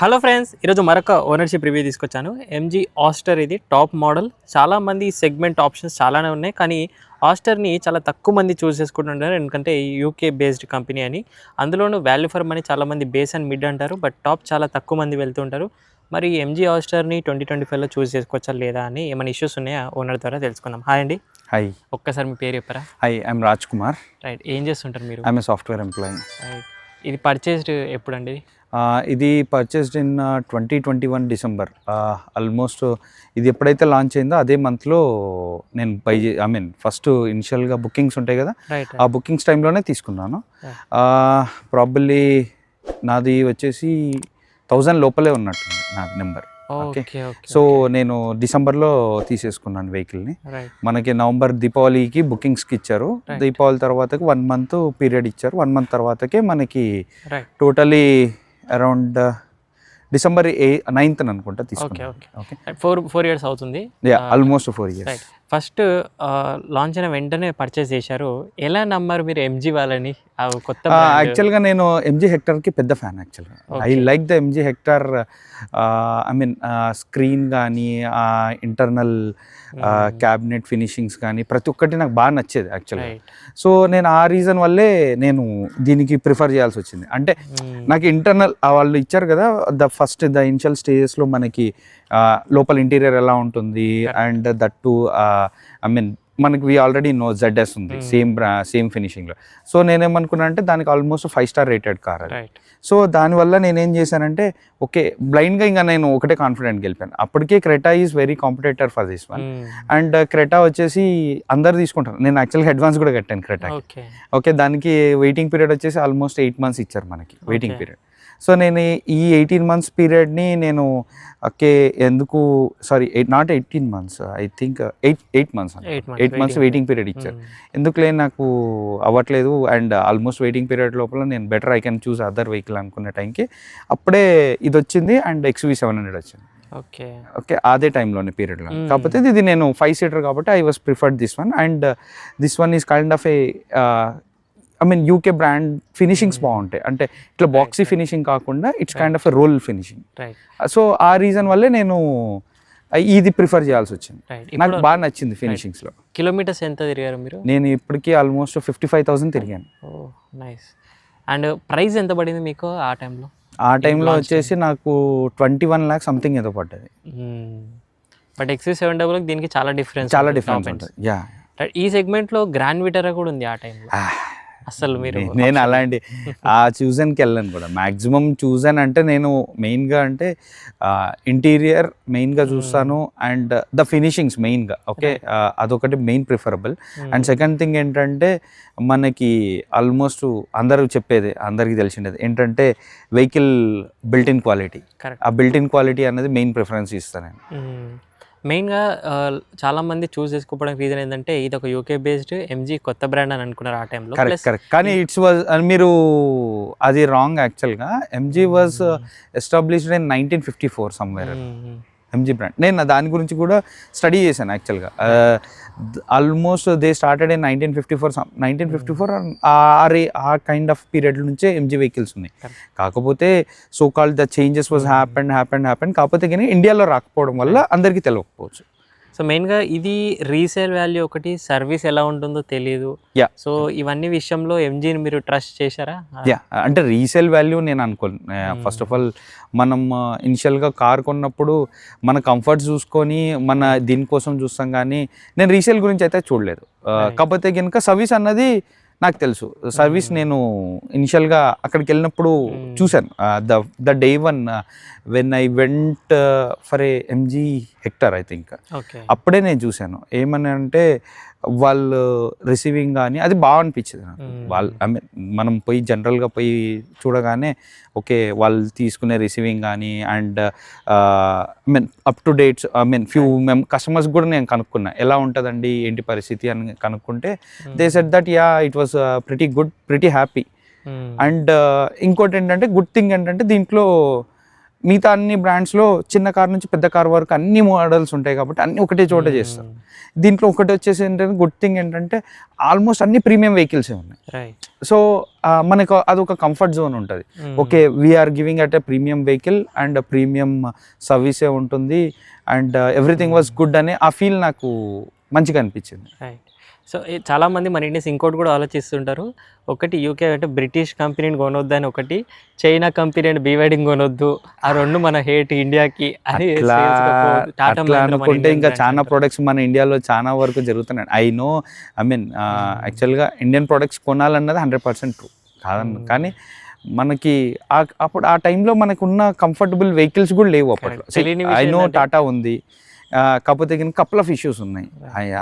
Hello friends, ఈరోజు మరొక ownership review తీసుకొచ్చాను. ఎంజీ ఆస్టర్ ఇది టాప్ మోడల్. చాలామంది సెగ్మెంట్ ఆప్షన్స్ చాలానే ఉన్నాయి, కానీ ఆస్టర్ని చాలా తక్కువ మంది చూస్ చేసుకుంటున్నారు. ఎందుకంటే యూకే బేస్డ్ కంపెనీ అని, అందులోనూ వాల్యూ ఫర్ మనీ చాలామంది బేస్ అండ్ మిడ్ అంటారు, బట్ టాప్ చాలా తక్కువ మంది వెళ్తుంటారు. మరి ఎంజీ ఆస్టర్ని 2025లో చూస్ చేసుకోవచ్చా లేదా అని ఏమైనా ఇష్యూస్ ఉన్నాయా ఓనర్ ద్వారా తెలుసుకుందాం. హాయ్ అండి. హాయ్. ఒక్కసారి మీ పేరు చెప్పారా? Hi, I'm Raj Kumar. Right. ఏం చేస్తుంటారు మీరు? I'm a software employee. Right. ఇది పర్చేస్డ్ ఎప్పుడండి? ఇది పర్చేస్డ్ ఇన్ 2021 డిసెంబర్. ఆల్మోస్ట్ ఇది ఎప్పుడైతే లాంచ్ అయిందో అదే మంత్లో నేను ఫస్ట్ ఇనిషియల్గా బుకింగ్స్ ఉంటాయి కదా, రైట్. ఆ బుకింగ్స్ టైంలోనే తీసుకున్నాను. ప్రాబబ్లీ నాది వచ్చేసి 1000 లోపలే ఉన్నట్టుంది నాది నెంబర్. ఓకే. సో నేను డిసెంబర్లో తీసేసుకున్నాను వెహికల్ని. మనకి నవంబర్ దీపావళికి బుకింగ్స్కి ఇచ్చారు. దీపావళి తర్వాతకి 1 మంత్ పీరియడ్ ఇచ్చారు. 1 మంత్ తర్వాతకే మనకి టోటలీ అరౌండ్ డిసెంబర్ 9th అనుకుంటా తీసుకున్నాను. ఓకే. 4 years అవుతుంది. Almost 4 years. ఫస్ట్ లాంచ్ అయిన వెంటనే పర్చేస్ చేశారు. ఎలా నమ్మారు మీరు ఎంజీ వాళ్ళని? కొత్త యాక్చువల్గా నేను ఎంజీ హెక్టార్కి పెద్ద ఫ్యాన్. యాక్చువల్గా I like the MG hectare. Screen కానీ ఇంటర్నల్ క్యాబినెట్ ఫినిషింగ్స్ కానీ ప్రతి ఒక్కటి నాకు బాగా నచ్చేది యాక్చువల్గా. సో నేను ఆ రీజన్ వల్లే నేను దీనికి ప్రిఫర్ చేయాల్సి వచ్చింది. అంటే నాకు ఇంటర్నల్ వాళ్ళు ఇచ్చారు కదా, ద ఇనిషియల్ స్టేజెస్లో మనకి లోపల ఇంటీరియర్ ఎలా ఉంటుంది, అండ్ దట్ టు మనకి వి ఆల్రెడీ నో ZS ఉంది సేమ్ ఫినిషింగ్లో. సో నేనేమనుకున్నా అంటే దానికి ఆల్మోస్ట్ 5 star రేటెడ్ కార్ అది. సో దానివల్ల నేనేం చేశానంటే ఓకే, బ్లైండ్గా ఇంకా నేను ఒకటే కాన్ఫిడెంట్గా వెళ్ళిపోయాను. అప్పటికే Creta is very competitor for this one. And Creta వచ్చేసి అందరు తీసుకుంటారు. నేను యాక్చువల్గా అడ్వాన్స్ కూడా కట్టాను క్రెటా. ఓకే, దానికి వెయిటింగ్ పీరియడ్ వచ్చేసి ఆల్మోస్ట్ 8 months ఇచ్చారు మనకి వెయిటింగ్ పీరియడ్. సో నేను ఈ 18 months పీరియడ్ని నేను not 18 months, I think 8 months waiting period ఇచ్చారు. ఎందుకులే నాకు అవ్వట్లేదు, అండ్ ఆల్మోస్ట్ వెయిటింగ్ పీరియడ్ లోపల నేను better I can choose other vehicle అనుకునే టైంకి అప్పుడే ఇది వచ్చింది, అండ్ XUV700 వచ్చింది. ఓకే, అదే టైంలోనే పీరియడ్లో. కాకపోతే ఇది నేను 5-seater కాబట్టి I was preferred this one, and this one is kind of a UK brand. Finishings బాగుంటాయి, అంటే ఇట్లా బాక్సీ ఫినిషింగ్ కాకుండా it's kind of a roll finishing. So ఆ రీజన్ వల్లే నేను ఇది ప్రిఫర్ చేయాల్సి వచ్చింది. నాకు బాగా నచ్చింది ఫినిషింగ్స్లో. కిలోమీటర్స్ ఎంత తిరిగారు మీరు? నేను ఇప్పటికీ ఆల్మోస్ట్ 55,000 తిరిగాను. నైస్. అండ్ ప్రైస్ ఎంత పడింది మీకు ఆ టైంలో? ఆ టైంలో వచ్చేసి నాకు 21 lakhs సంథింగ్ ఏదో పడ్డది. బట్ XUV700 దీనికి చాలా డిఫరెన్స్ ఉంటుంది. యా, ఈ సెగ్మెంట్లో గ్రాండ్ విటారా కూడా ఉంది ఆ టైంలో. అసలు నేను అలాంటి చూజన్కి వెళ్ళాను కూడా. మ్యాక్సిమం చూజన్ అంటే నేను మెయిన్గా అంటే ఇంటీరియర్ మెయిన్గా చూస్తాను, అండ్ ద ఫినిషింగ్స్ మెయిన్గా. ఓకే, అదొకటి main preferable. And second thing ఏంటంటే మనకి ఆల్మోస్ట్ అందరూ చెప్పేది, అందరికీ తెలిసిండేది ఏంటంటే వెహికల్ బిల్ట్ ఇన్ క్వాలిటీ. ఆ బిల్ట్ ఇన్ క్వాలిటీ అనేది మెయిన్ ప్రిఫరెన్స్ ఇస్తాను నేను. మెయిన్గా చాలామంది చూస్ చేసుకోవడానికి రీజన్ ఏంటంటే ఇది ఒక యూకే బేస్డ్ ఎంజీ కొత్త బ్రాండ్ అని అనుకున్నారు ఆ టైంలో. కరెక్ట్. కానీ మీరు అది రాంగ్. యాక్చువల్గా MG was established in 1954 somewhere. MG brand నేను దాని గురించి కూడా స్టడీ చేశాను యాక్చువల్గా. ఆల్మోస్ట్ దే స్టార్టెడ్ ఇన్ 1954 ఆ కైండ్ ఆఫ్ పీరియడ్ నుంచే ఎంజీ వెహికల్స్ ఉన్నాయి. కాకపోతే so called the changes was happen కాకపోతే కానీ ఇండియాలో రాకపోవడం వల్ల అందరికీ తెలియకపోవచ్చు. సో మెయిన్గా ఇది రీసేల్ వాల్యూ ఒకటి, సర్వీస్ ఎలా ఉంటుందో తెలియదు. సో ఇవన్నీ విషయంలో ఎంజీని మీరు ట్రస్ట్ చేశారా? అంటే రీసేల్ వాల్యూ నేను అనుకోను. ఫస్ట్ ఆఫ్ ఆల్ మనం ఇనిషియల్గా కార్ కొన్నప్పుడు మన కంఫర్ట్ చూసుకొని మన దీనికోసం చూస్తాం, కానీ నేను రీసేల్ గురించి అయితే చూడలేదు. కాకపోతే కనుక సర్వీస్ అన్నది నాకు తెలుసు. సర్వీస్ నేను ఇనిషియల్గా అక్కడికి వెళ్ళినప్పుడు చూశాను. The day one when I went for a MG hectare I think, అప్పుడే నేను చూశాను. ఏమని అంటే వాళ్ళు రిసీవింగ్ కానీ అది బాగా అనిపించింది నాకు. వాళ్ళు మనం పోయి జనరల్గా పోయి చూడగానే ఓకే, వాళ్ళు తీసుకునే రిసీవింగ్ కానీ and up to dates few customers కూడా నేను కనుక్కున్నా ఎలా ఉంటుందండి ఏంటి పరిస్థితి అని కనుక్కుంటే they said that it was pretty good, pretty happy. And ఇంకోటి ఏంటంటే గుడ్ థింగ్ ఏంటంటే దీంట్లో మిగతా అన్ని బ్రాండ్స్లో చిన్న కార్ నుంచి పెద్ద కార్ వరకు అన్ని మోడల్స్ ఉంటాయి కాబట్టి అన్ని ఒకటే చోట చేస్తారు. దీంట్లో ఒకటి వచ్చేసి ఏంటంటే గుడ్ థింగ్ ఏంటంటే ఆల్మోస్ట్ అన్ని ప్రీమియం వెహికల్సే ఉన్నాయి. సో మనకు అదొక కంఫర్ట్ జోన్ ఉంటుంది. Okay, we're giving at a premium vehicle and premium సర్వీసే ఉంటుంది అండ్ ఎవ్రీథింగ్ వాజ్ గుడ్ అనే ఆ ఫీల్ నాకు మంచిగా అనిపించింది. సో చాలామంది మన ఇండియన్స్ ఇంకోటి కూడా ఆలోచిస్తుంటారు, ఒకటి యూకే అంటే బ్రిటిష్ కంపెనీని కొనొద్దు అని, ఒకటి చైనా కంపెనీ అని బీవైడింగ్ కొనొద్దు, ఆ రెండు మన హేట్ ఇండియాకి అని అనుకుంటే ఇంకా చాలా ప్రొడక్ట్స్ మన ఇండియాలో చాలా వరకు జరుగుతున్నాయి. ఐ నో, ఐ మీన్ యాక్చువల్గా ఇండియన్ ప్రొడక్ట్స్ కొనాలన్నది 100% ట్రూ కాదన్న, కానీ మనకి అప్పుడు ఆ టైంలో మనకు ఉన్న కంఫర్టబుల్ వెహికల్స్ కూడా లేవు అప్పట్లో. ఐ నో టాటా ఉంది, కాకపోతే కానీ కపుల్ ఆఫ్ ఇష్యూస్ ఉన్నాయి,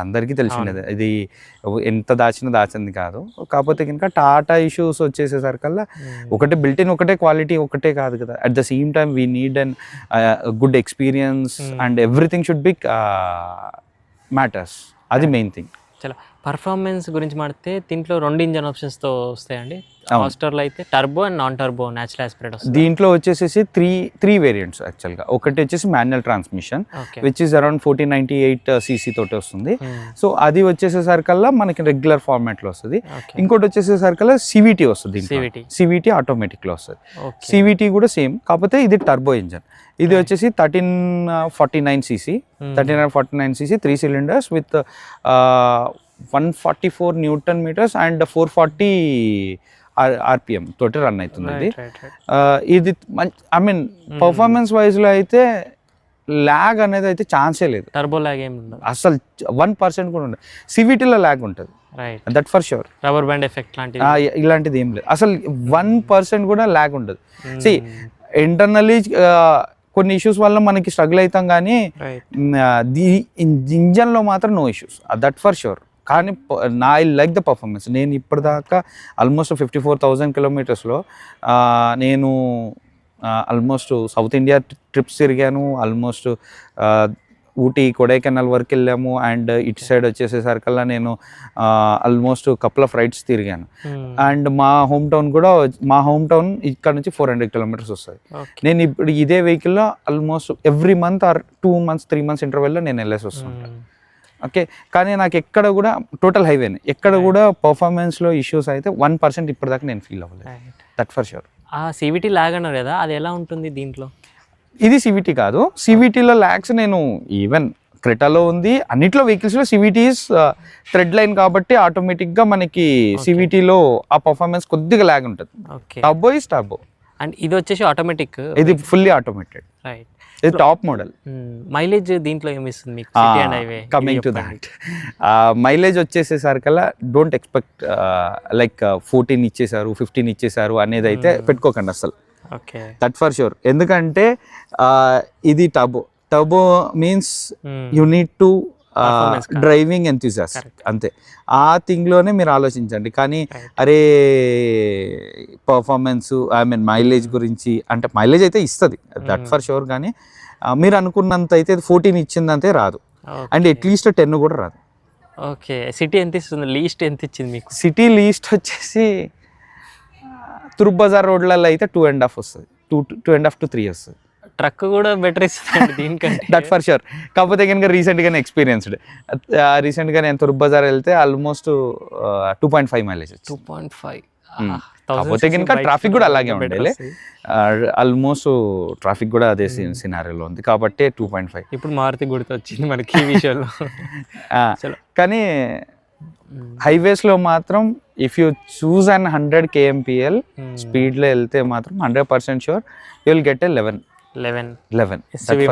అందరికీ తెలిసినది. ఇది ఎంత దాచింది కాదు. కాకపోతే కనుక టాటా ఇష్యూస్ వచ్చేసేసరికల్లా ఒకటే బిల్టిన్, ఒకటే క్వాలిటీ ఒకటే కాదు కదా. At the same time we need and good experience and everything should be matters. అది మెయిన్ థింగ్. చాలా పర్ఫార్మెన్స్ గురించి మాడితే దీంట్లో 2 ఇంజన్ ఆప్షన్స్తో వస్తాయండి. హాస్టర్లో అయితే turbo and non turbo natural aspirate వస్తుంది. దీంట్లో వచ్చేసి త్రీ వేరియంట్స్ యాక్చువల్గా. ఒకటి వచ్చేసి manual transmission which is around 1498 cc తోటి వస్తుంది. సో అది వచ్చేసేసరికల్లా మనకి రెగ్యులర్ ఫార్మాట్లో వస్తుంది. ఇంకోటి వచ్చేసేసరికల్లా సివిటీ వస్తుంది. సివిటీ ఆటోమేటిక్లో వస్తుంది. సివిటీ కూడా సేమ్, కాకపోతే ఇది టర్బో ఇంజన్. ఇది వచ్చేసి 1349 cc 3 cylinders with 144 Newton meters and 440 RPM తోటి రన్ అవుతుంది. ఇది ఐ మీన్ పర్ఫార్మెన్స్ వైజ్లో అయితే ల్యాగ్ అనేది అయితే ఛాన్సే లేదు. టర్బో ల్యాగ్ ఏమి ఉండదు అసలు, 1% కూడా ఉండదు. సివిటీలో ల్యాగ్ ఉంటుంది, that for sure. Rubber band effect ఇలాంటిది ఏం లేదు అసలు. 1% కూడా ల్యాగ్ ఉండదు. సి ఇంటర్నల్లీ కొన్ని ఇష్యూస్ వల్ల మనకి స్ట్రగుల్ అవుతాం, కానీ ఇంజన్లో మాత్రం no issues, that for sure. కానీ ఐ లైక్ ద పర్ఫార్మెన్స్. నేను ఇప్పటిదాకా ఆల్మోస్ట్ 54,000 kilometers నేను ఆల్మోస్ట్ సౌత్ ఇండియా ట్రిప్స్ తిరిగాను. ఆల్మోస్ట్ ఊటీ, కొడైకెనాల్ వరకు వెళ్ళాము. అండ్ ఇటు సైడ్ వచ్చేసేసరికల్లా నేను ఆల్మోస్ట్ కపుల్ ఆఫ్ రైడ్స్ తిరిగాను. అండ్ మా హోమ్ టౌన్ ఇక్కడ నుంచి 400 kilometers వస్తుంది. నేను ఇప్పుడు ఇదే వెహికల్లో almost every month or 2 months 3 months ఇంటర్వెల్లో నేను వెళ్ళేసి వస్తుంటాను. ఓకే, కానీ నాకు ఎక్కడ కూడా టోటల్ హైవేని ఎక్కడ కూడా పర్ఫార్మెన్స్లో ఇష్యూస్ అయితే 1% ఇప్పటిదాకా నేను ఫీల్ అవ్వలేదు, దట్ ఫర్ షూర్. ఆ సివిటీ ల్యాగ్ అన్నారు కదా, అది ఎలా ఉంటుంది దీంట్లో? ఇది సివిటీ కాదు. సివిటీలో ల్యాగ్స్ నేను ఈవెన్ క్రెటాలో ఉంది, అన్నిట్లో వెహికల్స్లో సివిటీ థ్రెడ్ లైన్ కాబట్టి ఆటోమేటిక్గా మనకి సివిటీలో ఆ పర్ఫార్మెన్స్ కొద్దిగా ల్యాగ్ ఉంటుంది. టర్బో ఈజ్ టర్బో అండ్ ఇది వచ్చేసి ఆటోమేటిక్, ఇది ఫుల్లీ ఆటోమేటెడ్. రైట్, ఇది టాప్ మోడల్. మైలేజ్ దీంట్లో ఏమిస్తుంది మీకు? కమింగ్ టు దాట్, మైలేజ్ వచ్చేసేసరికల్లా డోంట్ ఎక్స్పెక్ట్ లైక్ 14 ఇచ్చేసారు 15 ఇచ్చేసారు అనేది అయితే పెట్టుకోకండి అసలు, దట్ ఫర్ షూర్. ఎందుకంటే ఇది turbo means you need to driving enthusiast, అంతే. ఆ థింగ్లోనే మీరు ఆలోచించండి. కానీ అరే పర్ఫార్మెన్స్, ఐ మీన్ మైలేజ్ గురించి అంటే మైలేజ్ అయితే ఇస్తుంది, దట్ ఫర్ షూర్. కానీ మీరు అనుకున్నంత అయితే 14 ఇచ్చిందంతే రాదు, అండ్ అట్లీస్ట్ 10 కూడా రాదు. ఓకే, సిటీ ఎంత ఇస్తుంది? లీస్ట్ ఎంత ఇచ్చింది మీకు? సిటీ లీస్ట్ వచ్చేసి తుర్క్ బజార్ రోడ్లలో అయితే 2.5 వస్తుంది, 2.5 to 3 వస్తుంది. ట్రక్ కూడా బెటర్ ఇస్తుంది దీనికంటే, దట్ ఫర్ షూర్. కాకపోతే కనుక రీసెంట్గానే నేను తుర్క్ బజార్ వెళ్తే ఆల్మోస్ట్ 2.5 మైలేజ్. 2.5. కాకపోతే కనుక ట్రాఫిక్ కూడా అలాగే ఉండాలి, ఆల్మోస్ట్ ట్రాఫిక్ కూడా అదే సినారియోలో ఉంది కాబట్టి 2.5. ఇప్పుడు మారుతి గుర్తొచ్చింది మనకి ఈ విషయంలో. కానీ హైవేస్లో మాత్రం if you choose on 100 kmpl స్పీడ్లో వెళ్తే మాత్రం 100% sure you will get 11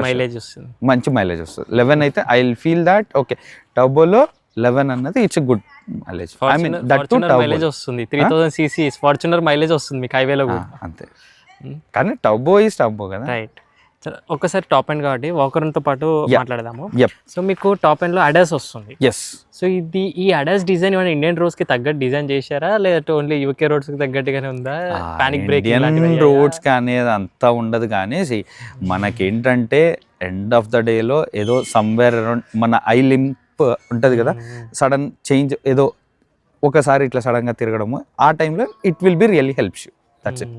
mileage వస్తుంది, మంచి మైలేజ్ వస్తుంది. 11 అయితే I will feel that okay, టర్బోలో 11 అన్నది it's good mileage. I mean that too mileage వస్తుంది, 3000 cc ఫార్చునర్ మైలేజ్ వస్తుంది మీకు హైవేలో కూడా, అంతే. కానీ టర్బో ఈజ్ టర్బో కదా. రైట్, ఒక్కసారి టాప్ ఎండ్ కాబట్టి వాకర్తో పాటు మాట్లాడదాము. సో మీకు టాప్ ఎండ్లో అడాస్ వస్తుంది. ఎస్. సో ఈ అడాస్ డిజైన్ ఏమైనా ఇండియన్ రోడ్స్కి తగ్గట్టు డిజైన్ చేశారా, లేదంటే ఓన్లీ యూకే రోడ్స్కి తగ్గట్టుగానే ఉందా? పానిక్ బ్రేక్ రోడ్స్కి అనేది అంతా ఉండదు, కానీ మనకేంటంటే ఎండ్ ఆఫ్ ద డేలో ఏదో సమ్వేర్ అరౌండ్ మన ఐ లింప్ ఉంటుంది కదా, సడన్ చేంజ్ ఏదో ఒకసారి ఇట్లా సడన్గా తిరగడము, ఆ టైంలో it will be really helps you, that's it.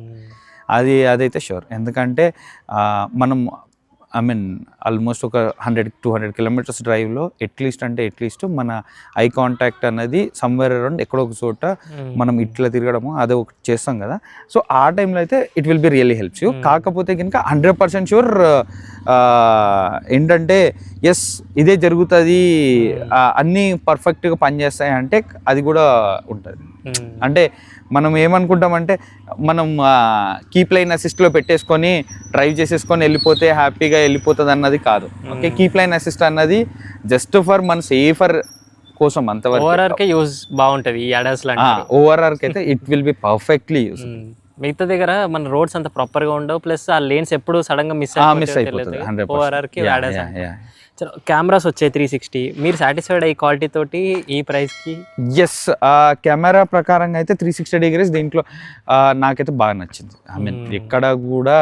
అదైతే షూర్. ఎందుకంటే మనం ఆల్మోస్ట్ ఒక 100-200 కిలోమీటర్స్ డ్రైవ్లో అట్లీస్ట్ మన ఐ కాంటాక్ట్ అనేది సమ్వేర్ అరౌండ్ ఎక్కడో ఒక చోట మనం ఇట్లా తిరగడము అదే ఒకటి చేస్తాం కదా. సో ఆ టైంలో అయితే it will be really helps you. కాకపోతే కనుక 100% షూర్ ఏంటంటే ఎస్ ఇదే జరుగుతుంది, అన్నీ పర్ఫెక్ట్గా పనిచేస్తాయి అంటే అది కూడా ఉంటుంది. అంటే మనం ఏమనుకుంటామంటే మనం కీప్ లైన్ అసిస్ట్లో పెట్టేసుకొని డ్రైవ్ చేసేసుకొని వెళ్ళిపోతే హ్యాపీగా వెళ్ళిపోతుంది అన్నది కాదు. ఓకే, కీప్ లైన్ అసిస్ట్ అన్నది జస్ట్ ఫర్ మన సేఫర్ కోసం అంతవరకు. ఓఆర్ఆర్కే యూజ్ బాగుంటుంది ఈ అడాస్ లాంటి. ఓఆర్ఆర్కి అయితే it will be perfectly use. మిగతా దగ్గర మన రోడ్స్ అంత ప్రాపర్గా ఉండవు, ప్లస్ ఆ లేన్స్ ఎప్పుడు సడన్గా మిస్ అయిపోతుంది. ఓఆర్ఆర్కి అడాస్. కెమెరాస్ వచ్చాయి 360. మీరు సాటిస్ఫైడ్ అయ్యి క్వాలిటీ తోటి ఈ ప్రైస్కి? ఎస్, కెమెరా ప్రకారంగా అయితే 360 డిగ్రీస్ దీంట్లో నాకైతే బాగా నచ్చింది. ఎక్కడ కూడా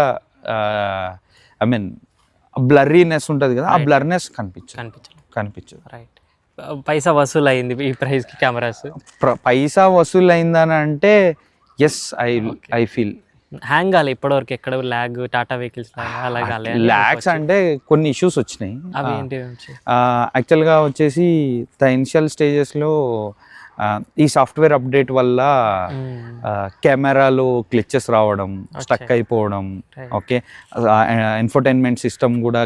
బ్లర్రీనెస్ ఉంటుంది కదా, ఆ బ్లర్నెస్ కనిపించదు. రైట్. పైసా వసూలు అయింది ఈ ప్రైస్కి కెమెరాస్? పైసా వసూలు అయిందని అంటే ఎస్, ఐ ఫీల్. హ్యాంగ్ కాలే ఇప్పటివరకు ఎక్కడ ల్యాగ్, టాటా వెహికల్స్ అలా కాలే? ల్యాగ్స్ అంటే కొన్ని ఇష్యూస్ వచ్చినాయి. అవి ఏంటి? యాక్చువల్గా వచ్చేసి ద ఇనిషియల్ స్టేజెస్లో ఈ సాఫ్ట్వేర్ అప్డేట్ వల్ల కెమెరాలో గ్లిచెస్ రావడం, స్టక్ అయిపోవడం, ఓకే, ఇన్ఫోటైన్మెంట్ సిస్టమ్ కూడా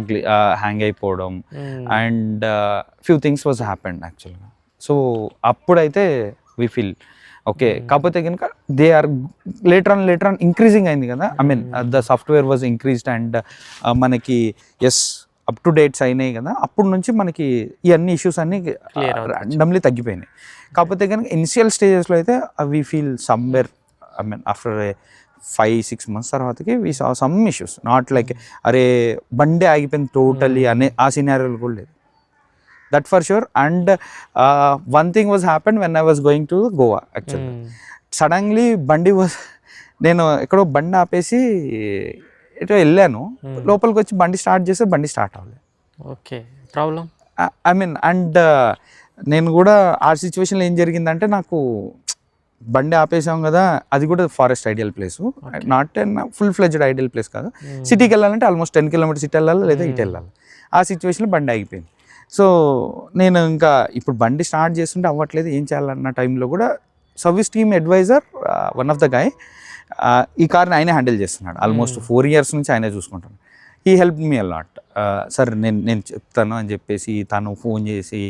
హ్యాంగ్ అయిపోవడం and few things was happened యాక్చువల్గా. సో అప్పుడైతే వి ఫీల్ ఓకే. కాకపోతే కనుక they or later on increasing అయింది కదా. The software was increased and మనకి ఎస్ అప్ టు డేట్స్ అయినాయి కదా. అప్పుడు నుంచి మనకి ఈ అన్ని ఇష్యూస్ అన్ని ర్యాండమ్లీ తగ్గిపోయినాయి. కాకపోతే కనుక ఇనిషియల్ స్టేజెస్లో అయితే we feel somewhere after 5-6 months తర్వాతకి we saw some issues. Not like అరే బండి ఆగిపోయింది టోటలీ అనే ఆ సినారియోలు కూడా లేదు. That for sure. And one thing was happened when I was going to Goa actually. Suddenly బండి నేను ఎక్కడో బండి ఆపేసి ఎటో వెళ్ళాను, లోపలికి వచ్చి బండి స్టార్ట్ చేస్తే బండి స్టార్ట్ అవ్వలేదు. Okay, problem. అండ్ నేను కూడా ఆ సిచ్యువేషన్లో ఏం జరిగిందంటే, నాకు బండి ఆపేసాం కదా, అది కూడా forest ideal place, not full fledged ideal place కాదు. సిటీకి వెళ్ళాలంటే ఆల్మోస్ట్ 10 kilometers ఇటు వెళ్ళాలి లేదా ఇటు వెళ్ళాలి. ఆ సిచ్యువేషన్లో బండి ఆగిపోయింది. సో నేను ఇంకా ఇప్పుడు బండి స్టార్ట్ చేస్తుంటే అవ్వట్లేదు, ఏం చేయాలన్న టైంలో కూడా service team advisor one of the guy ఈ కార్ని ఆయనే హ్యాండిల్ చేస్తున్నాడు. ఆల్మోస్ట్ 4 years నుంచి ఆయనే చూసుకుంటాను. He help me allot. Sir నేను చెప్తాను అని చెప్పేసి తను ఫోన్ చేసి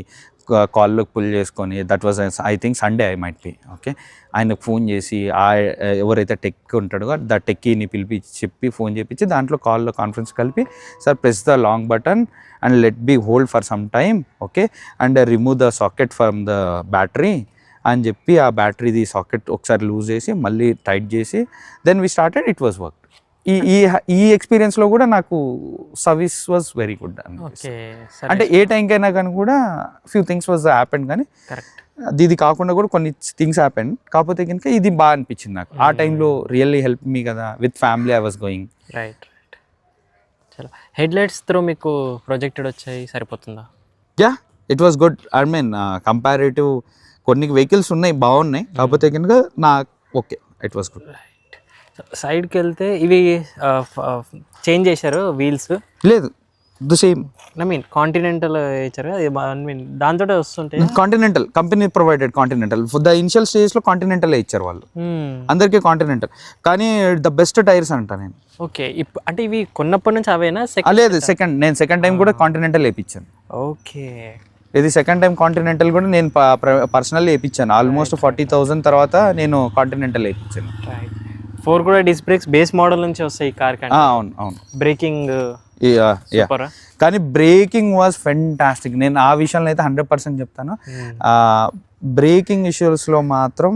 కాల్లోకి పుల్ చేసుకొని, that was I think Sunday I might be, okay, ఆయనకు ఫోన్ చేసి ఎవరైతే టెక్ ఉంటాడో ద టెక్కీని పిలిపించి చెప్పి ఫోన్ చేపించి దాంట్లో కాల్లో కాన్ఫరెన్స్ కలిపి, sir press the long button and let be hold for some time, okay, and remove the socket from the battery అని చెప్పి ఆ బ్యాటరీది సాకెట్ ఒకసారి లూజ్ చేసి మళ్ళీ టైట్ చేసి then we started. It was work. ఈ ఎక్స్పీరియన్స్లో కూడా నాకు సర్వీస్ వాజ్ వెరీ గుడ్. అంటే ఏ టైంకైనా కానీ కూడా ఫ్యూ థింగ్స్ వాజ్ హ్యాపెన్, కానీ ఇది కాకుండా కూడా కొన్ని థింగ్స్ హ్యాపెన్. కాకపోతే కనుక ఇది బాగా అనిపించింది నాకు. ఆ టైంలో రియల్లీ హెల్ప్ మీ కదా, with family I was going. Right. చలో, హెడ్ లైట్స్ త్రూ మీకు ప్రొజెక్టెడ్ వచ్చాయి, సరిపోతుందా? Yeah, it was good. Comparative కొన్ని వెహికల్స్ ఉన్నాయి బాగున్నాయి, కాకపోతే కనుక నాకు ఓకే, ఇట్ వాస్ గుడ్. సైడ్కి వెళ్తే ఇవి చేంజ్ చేశారు వీల్స్? లేదు, ద సేమ్. కాంటినెంటల్ ఇచ్చారు, దాంతో వస్తుంటాయి. Continental company provided continental. The initial స్టేజ్లో కాంటినెంటల్ ఇచ్చారు వాళ్ళు, అందరికీ కాంటినెంటల్. కానీ ద బెస్ట్ టైర్స్ అంట నేను. ఓకే, అంటే ఇవి కొన్నప్పటి నుంచి అవేనా? లేదు, నేను సెకండ్ టైం కూడా కాంటినెంటల్ వేయించాను. ఓకే, ఇది సెకండ్ టైం కాంటినెంటల్ కూడా నేను పర్సనల్లీ వేయించాను. ఆల్మోస్ట్ 40,000 తర్వాత నేను కాంటినెంటల్ వేయించాను. 4 కూడా డిస్క్ బ్రేక్స్ బేస్ మోడల్ నుంచి వస్తాయి ఈ కార్ కంటే. అవును. బ్రేకింగ్ కానీ బ్రేకింగ్ వాజ్ ఫెంటాస్టిక్. నేను ఆ విషయంలో అయితే 100% చెప్తాను. బ్రేకింగ్ ఇష్యూస్లో మాత్రం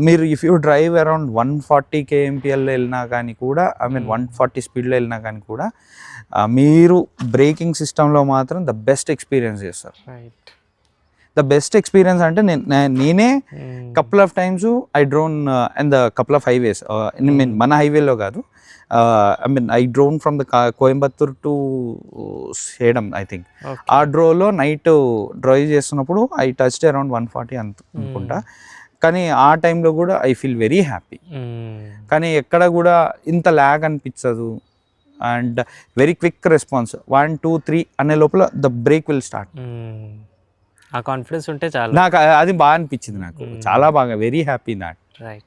మీరు if you drive around 140 kmpl వెళ్ళినా కానీ కూడా, 140 స్పీడ్లో వెళ్ళినా కానీ కూడా మీరు బ్రేకింగ్ సిస్టంలో మాత్రం ద బెస్ట్ ఎక్స్పీరియన్స్ చేస్తారు. ద బెస్ట్ ఎక్స్పీరియన్స్ అంటే నేనే couple of times I drone and the couple of highways, మన హైవేలో కాదు, I drone from the Coimbatore to Sedam I think. ఆ డ్రోలో నైట్ డ్రైవ్ చేస్తున్నప్పుడు ఐ టచ్డ్ అరౌండ్ 140 అనుకుంటా. కానీ ఆ టైంలో కూడా ఐ ఫీల్ వెరీ హ్యాపీ. కానీ ఎక్కడ కూడా ఇంత ల్యాగ్ అనిపించదు అండ్ వెరీ క్విక్ రెస్పాన్స్. 1 2 3 అనే లోపల ద బ్రేక్ విల్ స్టార్ట్. ఆ కాన్ఫిడెన్స్ ఉంటే చాలా నాకు అది బాగా అనిపించింది, నాకు చాలా బాగా, very happy that. Right.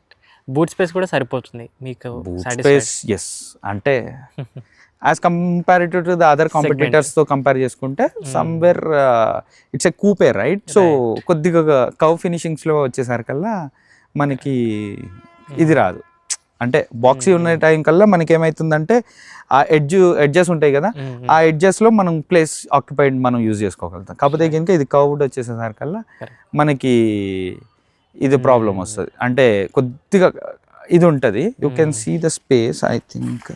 Boot space కూడా సరిపోతుంది మీకు? బూట్ స్పేస్ ఎస్, అంటే as comparative to the other కాంపిటీటర్స్తో కంపేర్ చేసుకుంటే somewhere it's a coupe right. So కొద్దిగా కవ్ ఫినిషింగ్స్లో వచ్చేసరికల్లా మనకి ఇది రాదు. అంటే బాక్సీ ఉన్న టైం కల్లా మనకి ఏమవుతుందంటే ఆ ఎడ్జెస్ ఉంటాయి కదా, ఆ ఎడ్జెస్లో మనం ప్లేస్ ఆక్యుపైడ్ మనం యూజ్ చేసుకోగలుగుతాం. కాకపోతే కనుక ఇది కర్వ్డ్ వచ్చేసేసరికల్లా మనకి ఇది ప్రాబ్లం వస్తుంది. అంటే కొద్దిగా ఇది ఉంటుంది, you can see the space I think.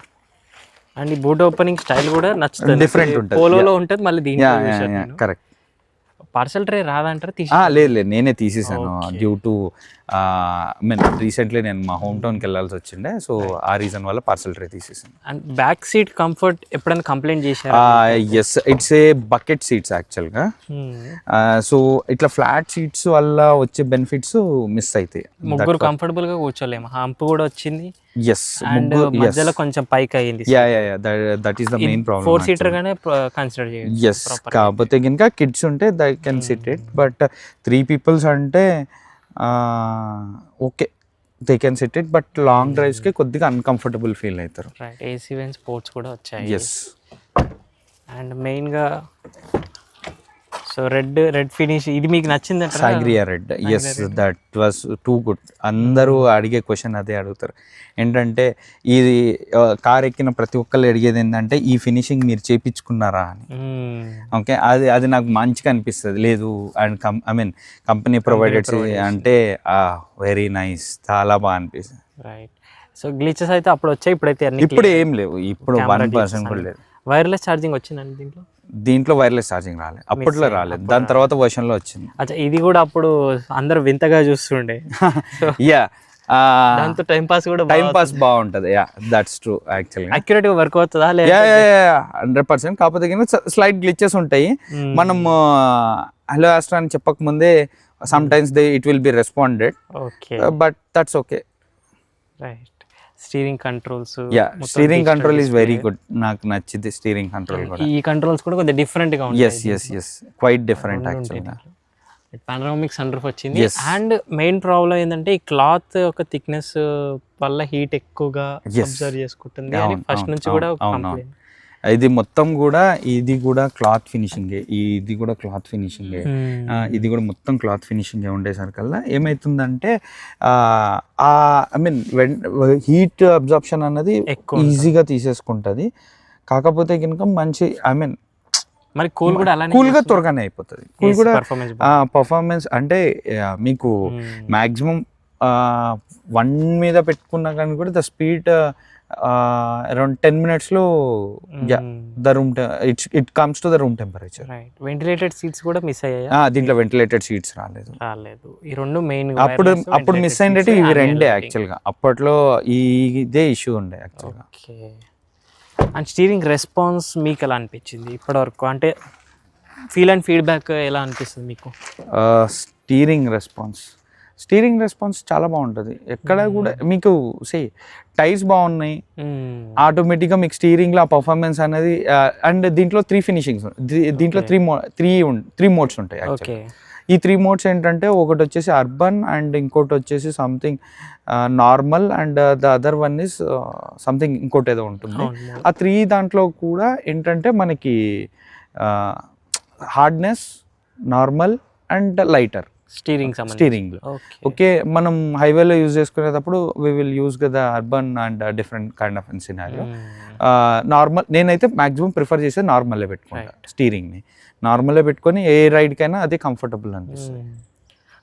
And ఈ బూట్ ఓపెనింగ్ స్టైల్ కూడా నచ్చుతుంది, డిఫరెంట్ ఉంటుంది, పోలోలో ఉంటుంది. మళ్ళీ దీంట్లో కరెక్ట్. Parcel tray రాదంటారా? లేదు లేదు, నేనే తీసేసాను డ్యూ టు మీన్ రీసెంట్లీ నేను మా హోమ్ టౌన్కి వెళ్ళాల్సి వచ్చిండే, సో ఆ రీజన్ వల్ల పార్సల్ ట్రే తీసేసాను. అండ్ బ్యాక్ సీట్ కంఫర్ట్ ఎప్పుడైనా కంప్లైంట్ చేశారా? Yes, it's a bucket seats యాక్చువల్గా. సో ఇట్లా ఫ్లాట్ సీట్స్ వల్ల వచ్చే బెనిఫిట్స్ మిస్ అవుతాయి. ముగ్గురు కంఫర్టబుల్ గా కూర్చోలేము, హంప్ కూడా వచ్చింది. ఎస్, మధ్యలో కొంచెం పైకి అయ్యింది. That is the main problem. 4 seater గానే కన్సిడర్ చేయండి. ఎస్, కాకపోతే కనుక కిడ్స్ ఉంటే they can sit it, but 3 peoples అంటే okay they can sit it, but long డ్రైవ్స్కి కొద్దిగా అన్కంఫర్టబుల్ ఫీల్ అవుతారు. రైట్. ఏసీ వెన్ స్పోర్ట్స్ కూడా వచ్చాయి. ఎస్. అండ్ మెయిన్గా సో రెడ్ ఫినిష్ ఇది మీకు నచ్చింది? Sangria red, yes, that was too good. అందరూ అడిగే క్వశ్చన్ అదే అడుగుతారు, ఏంటంటే ఇది కార్ ఎక్కిన ప్రతి ఒక్కళ్ళు అడిగేది ఏంటంటే ఈ ఫినిషింగ్ మీరు చేయించుకున్నారా అని. ఓకే, అది నాకు మంచిగా అనిపిస్తుంది. లేదు and I mean company provided అంటే వెరీ నైస్, చాలా బాగా అనిపిస్తుంది. రైట్. సో గ్లిచెస్ అయితే అప్పుడు వచ్చాయి, ఇప్పుడైతే ఇప్పుడు ఏం లేవు, ఇప్పుడు 1% కూడా లేదు. వైర్లెస్ ఛార్జింగ్ వచ్చిందండి దీంట్లో వైర్లెస్ ఛార్జింగ్ రాలేదు, అప్పట్లో రాలేదు, దాని తర్వాత వర్షన్ లో వచ్చింది. అచ్చా, ఇది కూడా అప్పుడు అందరు వింతగా చూస్తుండే. యా, దాంతో టైం పాస్ కూడా బాగుంటది. Yeah, that's true. యాక్చువల్గా అక్యురేట్ గా వర్క్ అవుతుందా? 100%. కాకపోతే స్లైట్ గ్లిచెస్ ఉంటాయి. మనం హలో ఆస్ట్రా అని చెప్పక ముందే some times it will be responded, but that's okay. Right. Steering controls, steering control is very good, నాకు నచ్చింది స్టీరింగ్ కంట్రోల్ కూడా. ఈ కంట్రోల్స్ కూడా కొద్దిగా డిఫరెంట్ గా ఉంటాయి. ఎస్, క్వైట్ డిఫరెంట్ యాక్చువల్గా. పానరామిక్ సన్ రూఫ్ వచ్చింది. అండ్ మెయిన్ ప్రాబ్లం ఏంటంటే ఈ క్లాత్ యొక్క థిక్నెస్ వల్ల హీట్ ఎక్కువగా అబ్జర్వ్ చేసుకుంటుంది అని ఫస్ట్ నుంచి కూడా కంప్లైంట్. ఇది మొత్తం కూడా ఇది కూడా క్లాత్ ఫినిషింగే, ఇది కూడా క్లాత్ ఫినిషింగే, ఇది కూడా మొత్తం క్లాత్ ఫినిషింగే ఉండేసరికల్లా ఏమవుతుందంటే ఐ మీన్ హీట్ అబ్జార్ప్షన్ అన్నది ఈజీగా తీసేసుకుంటుంది. కాకపోతే కనుక మంచి ఐ మీన్ మరి కూల్గా త్వరగానే అయిపోతుంది. కూల్ కూడా పర్ఫార్మెన్స్ అంటే మీకు మ్యాక్సిమం 1 మీద పెట్టుకున్నా కానీ కూడా ద స్పీడ్ అరౌండ్ 10 minutes లో the room it comes to the room temperature. Ventilated seats కూడా మిస్ అయ్యాయి. దీంట్లో వెంటిలేటెడ్ సీట్స్ రాలేదు. ఈ రెండు మెయిన్ అప్పుడు మిస్ అయ్యేటి ఇవి రెండే యాక్చువల్గా. అప్పట్లో ఇదే ఇష్యూ ఉండే యాక్చువల్గా. అండ్ స్టీరింగ్ రెస్పాన్స్ మీకు ఎలా అనిపించింది ఇప్పటివరకు? అంటే ఫీల్ అండ్ ఫీడ్బ్యాక్ ఎలా అనిపిస్తుంది మీకు? స్టీరింగ్ రెస్పాన్స్ చాలా బాగుంటుంది. ఎక్కడ కూడా మీకు టైర్స్ బాగున్నాయి, ఆటోమేటిక్గా మీకు స్టీరింగ్లో ఆ పర్ఫార్మెన్స్ అనేది. అండ్ దీంట్లో 3 ఫినిషింగ్స్, దీంట్లో 3 మోడ్స్ ఉంటాయి. ఈ 3 మోడ్స్ ఏంటంటే ఒకటి వచ్చేసి అర్బన్ అండ్ ఇంకోటి వచ్చేసి something normal and the other one is something ఇంకోటి ఏదో ఉంటుంది. ఆ 3 దాంట్లో కూడా ఏంటంటే మనకి hardness, normal and lighter steering. Okay, మనం హైవేలో యూజ్ చేసుకునేటప్పుడు వి విల్ యూజ్ కదా urban and different kind of scenario. Normal నేనైతే మాక్సిమం ప్రిఫర్ చేసే నార్మల్లే పెట్టుకుంటా, స్టీరింగ్ని నార్మల్లే పెట్టుకొని ఏ రైడ్కైనా అది కంఫర్టబుల్ అనిపిస్తుంది.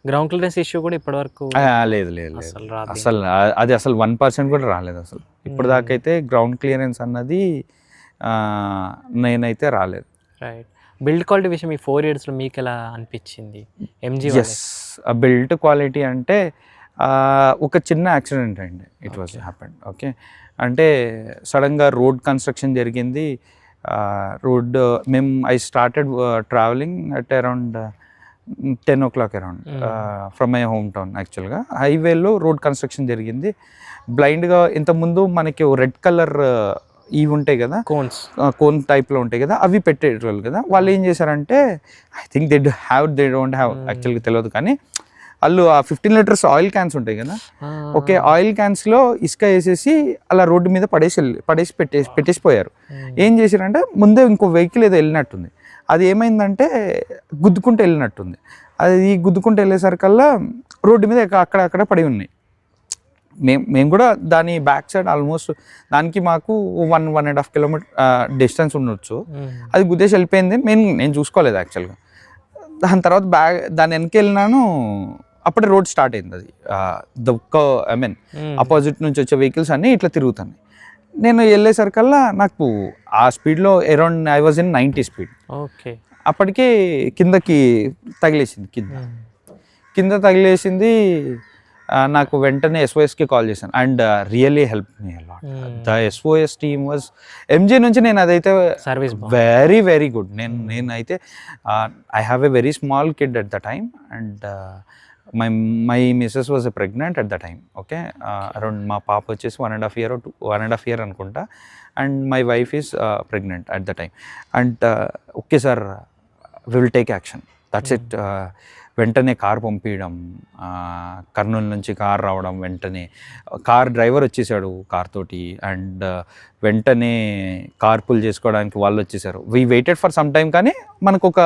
గ్రౌండ్ క్లియరెన్స్ ఇష్యూ కూడా ఇప్పటివరకు లేదు, అసలు అది అసలు 1% కూడా రాలేదు అసలు ఇప్పటిదాకైతే. గ్రౌండ్ క్లియరెన్స్ అన్నది నేనైతే రాలేదు. రైట్. బిల్డ్ క్వాలిటీ విషయం ఈ 4 yearsలో మీకు ఎలా అనిపించింది? ఎంజీ బిల్డ్ క్వాలిటీ అంటే ఒక చిన్న యాక్సిడెంట్ అండి, ఇట్ వాజ్ హ్యాపెండ్. ఓకే, అంటే సడన్గా రోడ్ కన్స్ట్రక్షన్ జరిగింది. Road I started travelling at around 10 o'clock around from my home town. యాక్చువల్గా హైవేలో రోడ్ కన్స్ట్రక్షన్ జరిగింది. బ్లైండ్గా ఇంతకుముందు మనకి రెడ్ కలర్ ఇవి ఉంటాయి కదా, కోన్ టైప్లో ఉంటాయి కదా, అవి పెట్టేటోళ్ళు కదా. వాళ్ళు ఏం చేశారంటే, I think they don't have యాక్చువల్గా తెలియదు, కానీ వాళ్ళు ఆ 15 లీటర్స్ ఆయిల్ క్యాన్స్ ఉంటాయి కదా, ఓకే, ఆయిల్ క్యాన్స్లో ఇసుక వేసేసి అలా రోడ్డు మీద పెట్టేసిపోయారు. ఏం చేశారంటే, ముందే ఇంకో వెహికల్ ఏదో వెళ్ళినట్టుంది, అది ఏమైందంటే గుద్దుకుంటూ వెళ్ళినట్టుంది. అది గుద్దుకుంటూ వెళ్ళేసరికల్లా రోడ్డు మీద అక్కడక్కడ పడి ఉన్నాయి. మేము కూడా దాని బ్యాక్ సైడ్ ఆల్మోస్ట్ దానికి మాకు 1.5 కిలోమీటర్ డిస్టెన్స్ ఉండొచ్చు. అది గుద్దేసి వెళ్ళిపోయింది. నేను చూసుకోలేదు యాక్చువల్గా. దాని తర్వాత దాని వెనక వెళ్ళినాను, అప్పుడే రోడ్ స్టార్ట్ అయింది. అది ఐ మీన్ అపోజిట్ నుంచి వచ్చే వెహికల్స్ అన్నీ ఇట్లా తిరుగుతున్నాయి. నేను వెళ్ళేసరికల్లా నాకు ఆ స్పీడ్లో around I was in 90 speed. Okay, అప్పటికే కిందకి తగిలేసింది. కింద తగిలేసింది. నాకు వెంటనే SOSకి కాల్ చేశాను అండ్ రియల్లీ హెల్ప్ మీ అలాట్. The SOS team was MG నుంచి. నేను అదైతే సర్వీస్ వెరీ వెరీ గుడ్. నేనైతే I have a very small kid at the time and my missus was pregnant at the time. Okay, around మా పాప వచ్చేసి 1.5 year అనుకుంటా, and my wife is pregnant at the time. And okay sir, we will take action, that's it. వెంటనే car పంపించడం, కర్నూలు నుంచి car రావడం, వెంటనే car driver వచ్చేసాడు కార్ తోటి, అండ్ వెంటనే కార్ పుల్ చేసుకోవడానికి వాళ్ళు వచ్చేసారు. We waited for some time, కానీ మనకు ఒక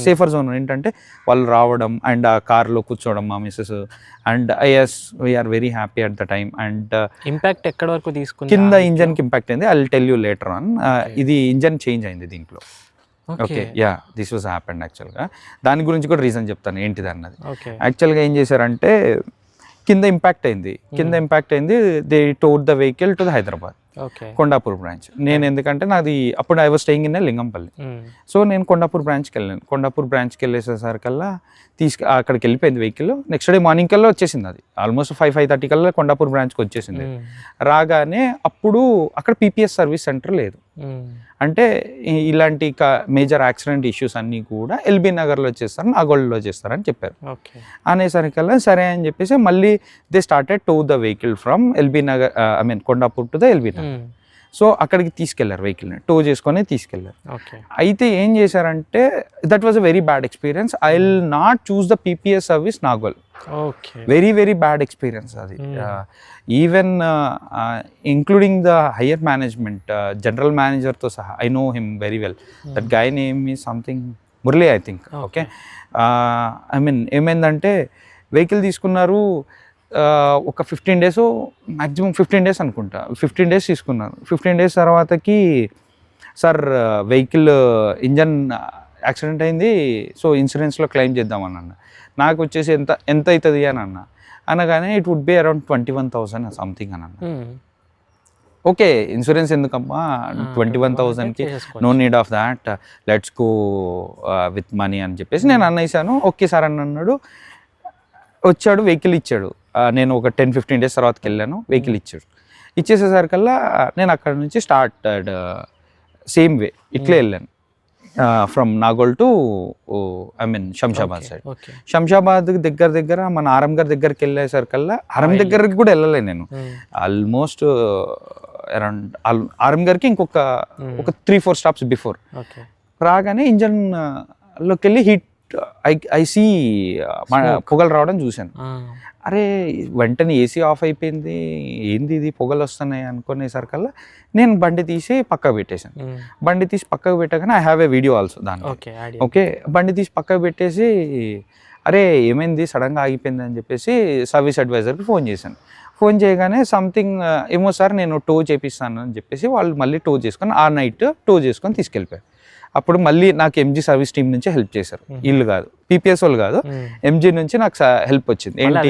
సేఫర్ జోన్ ఏంటంటే వాళ్ళు రావడం అండ్ ఆ కార్లో కూర్చోవడం మా missus. And yes, we're very happy at the time. And impact ఎక్కడ వరకు తీసుకుంది? కింద ఇంజన్కి ఇంపాక్ట్ అయింది. I will tell you later on. ఇది ఇంజన్ చేంజ్ అయింది దీంట్లో. Okay, yeah, this was happened యాక్చువల్గా. దాని గురించి కూడా రీజన్ చెప్తాను ఏంటిది అన్నది. యాక్చువల్గా ఏం చేశారంటే, కింద ఇంపాక్ట్ అయింది. They towed the vehicle to the Hyderabad, Kondapur branch. నేను ఎందుకంటే నాది అప్పుడు I was staying in Lingampalli. So నేను కొండాపూర్ బ్రాంచ్కి వెళ్ళాను. కొండాపూర్ బ్రాంచ్కి వెళ్ళేసేసరికల్లా అక్కడికి వెళ్ళిపోయింది వెహికల్. నెక్స్ట్ డే మార్నింగ్ కల్లా వచ్చేసింది. అది ఆల్మోస్ట్ 5:30 కల్లా కొండాపూర్ బ్రాంచ్కి వచ్చేసింది. రాగానే అప్పుడు అక్కడ PPS సర్వీస్ సెంటర్ లేదు. అంటే ఇలాంటి మేజర్ యాక్సిడెంట్ ఇష్యూస్ అన్నీ కూడా LB నగర్లో చేస్తారు, నాగోల్లో చేస్తారని చెప్పారు. అనేసరికల్లా సరే అని చెప్పేసి మళ్ళీ they started to the vehicle from LB Nagar, I mean Kondapur to the LB Nagar. So అక్కడికి తీసుకెళ్లారు, వెహికల్ని టో చేసుకొని తీసుకెళ్లారు. అయితే ఏం చేశారంటే, that was a very bad experience. I will not choose the PPS service Nagole. Very very bad experience అది. Even including the higher management, general మేనేజర్తో సహా, I know him very well. That guy name is something Murali, I think. Okay, I mean ఏమైందంటే, vehicle తీసుకున్నారు, ఒక 15 days, maximum 15 days అనుకుంటా, 15 days తీసుకున్నాను. 15 days తర్వాతకి, sir vehicle engine accident అయింది, so ఇన్సూరెన్స్లో క్లెయిమ్ చేద్దామని అన్న. నాకు వచ్చేసి ఎంత అవుతుంది అని అనగానే it would be around 21,000 something అని అన్న. ఓకే, ఇన్సూరెన్స్ ఎందుకమ్మా, 21,000కి no need of that, let's go with money అని చెప్పేసి నేను అన్నేసాను. ఓకే సార్ అని అన్నాడు. వచ్చాడు, వెహికల్ ఇచ్చాడు. నేను ఒక 10-15 days తర్వాతకి వెళ్ళాను, వెహికల్ ఇచ్చాడు. ఇచ్చేసేసరికల్లా నేను అక్కడ నుంచి స్టార్టెడ్ సేమ్ వే, ఇట్లే వెళ్ళాను from Nagole to, I mean Shamshabad side. Shamshabad దగ్గర మన ఆరం గారి దగ్గరికి వెళ్ళేసరికల్లా, ఆరం దగ్గరికి కూడా వెళ్ళలే నేను, ఆల్మోస్ట్ అరౌండ్ ఆరం గారికి ఇంకొక 3-4 stops బిఫోర్. రాగానే ఇంజన్ లోకి వెళ్ళి హీట్ ఐ సీ పొగలు రావడం చూశాను. అరే, వెంటనే AC ఆఫ్ అయిపోయింది, ఏంది ఇది పొగలు వస్తున్నాయి అనుకునేసరికల్లా నేను బండి తీసి పక్కకు పెట్టేశాను. బండి తీసి పక్కకు పెట్టగానే I have a video also దాన్ని. ఓకే, బండి తీసి పక్కకు పెట్టేసి, అరే ఏమైంది సడన్గా ఆగిపోయింది అని చెప్పేసి సర్వీస్ అడ్వైజర్కి ఫోన్ చేశాను. ఫోన్ చేయగానే సంథింగ్ ఏమో సార్ నేను టో చేపిస్తాను అని చెప్పేసి వాళ్ళు మళ్ళీ టో చేసుకొని, ఆ నైట్ టో చేసుకొని తీసుకెళ్ళిపోయారు. అప్పుడు మళ్ళీ నాకు MG సర్వీస్ టీం నుంచి హెల్ప్ చేశారు. వీళ్ళు కాదు, PPS వాళ్ళు కాదు, MG నుంచి నాకు హెల్ప్ వచ్చింది. ఏంటి,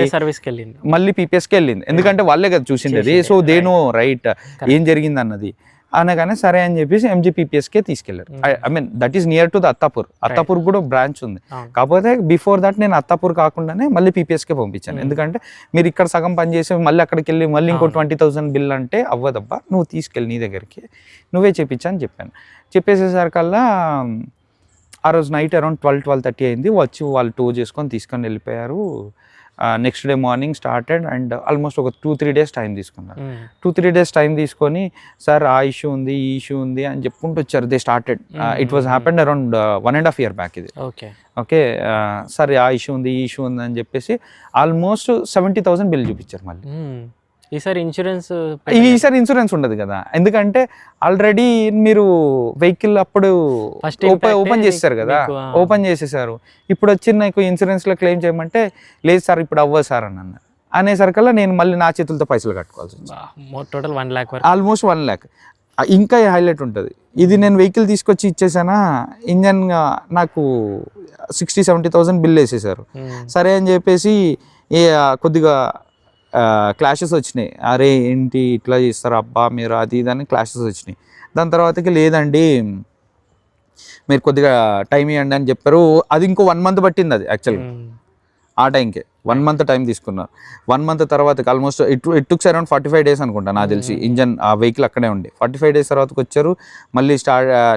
మళ్ళీ PPSకి వెళ్ళింది, ఎందుకంటే వాళ్ళే కదా చూసిండేది. సో దే నో రైట్ ఏం జరిగింది అన్నది. అనగానే సరే అని చెప్పేసి MG PPSకే తీసుకెళ్లారు. I mean that is near to the Attapur కూడా బ్రాంచ్ ఉంది. కాకపోతే బిఫోర్ దట్ నేను అత్తాపూర్ కాకుండానే మళ్ళీ PPSకే పంపించాను. ఎందుకంటే మీరు ఇక్కడ సగం పని చేసి మళ్ళీ అక్కడికి వెళ్ళి మళ్ళీ ఇంకో 20,000 బిల్ అంటే అవ్వదబ్బా, నువ్వు తీసుకెళ్ళి నీ దగ్గరికి నువ్వే చేపించా అని చెప్పాను. చెప్పేసేసరికల్లా ఆ రోజు నైట్ అరౌండ్ 12-12:30 అయింది. వచ్చి వాళ్ళు టో చేసుకొని తీసుకొని వెళ్ళిపోయారు. Next day morning started and almost ఒక 2-3 డేస్ టైం తీసుకున్నారు. 2-3 డేస్ టైం తీసుకొని సార్ ఆ ఇష్యూ ఉంది, ఈ ఇష్యూ ఉంది అని చెప్పుకుంటూ వచ్చారు. They started. It was happened around 1.5 year back ఇది. ఓకే సార్ ఆ ఇష్యూ ఉంది, ఈ ఇష్యూ ఉంది అని చెప్పేసి ఆల్మోస్ట్ 70,000 బిల్ చూపించారు. మళ్ళీ ఈసారి ఇన్సూరెన్స్ ఉండదు కదా, ఎందుకంటే ఆల్రెడీ మీరు వెహికల్ అప్పుడు ఓపెన్ చేస్తారు కదా, ఓపెన్ చేసేసారు. ఇప్పుడు వచ్చి నాకు ఇన్సూరెన్స్లో క్లెయిమ్ చేయమంటే లేదు సార్ ఇప్పుడు అవ్వదు సార్ అని అన్నారు. అనేసరికల్లా నేను మళ్ళీ నా చేతులతో పైసలు కట్టుకోవాల్సి వచ్చింది. Total 1 lakh, almost 1 lakh. ఇంకా హైలైట్ ఉంటుంది, ఇది నేను వెహికల్ తీసుకొచ్చి ఇచ్చేసానా, ఇంజన్ నాకు 60,000-70,000 బిల్ వేసేసారు. సరే అని చెప్పేసి కొద్దిగా క్లాషెస్ వచ్చినాయి. అరే ఏంటి ఇట్లా చేస్తారు అబ్బా మీరు, అది ఇది అని క్లాషెస్ వచ్చినాయి. దాని తర్వాతకి లేదండి మీరు కొద్దిగా టైం ఇవ్వండి అని చెప్పారు. అది ఇంకో 1 month పట్టింది. అది యాక్చువల్గా ఆ టైంకే 1 month టైం తీసుకున్నారు. 1 month తర్వాత ఆల్మోస్ట్ ఇట్ టుక్స్ అరౌండ్ 45 days అనుకుంటా నాకు తెలిసి. ఇంజన్ ఆ వెహికల్ అక్కడే ఉండి 45 days తర్వాతకి వచ్చారు. మళ్ళీ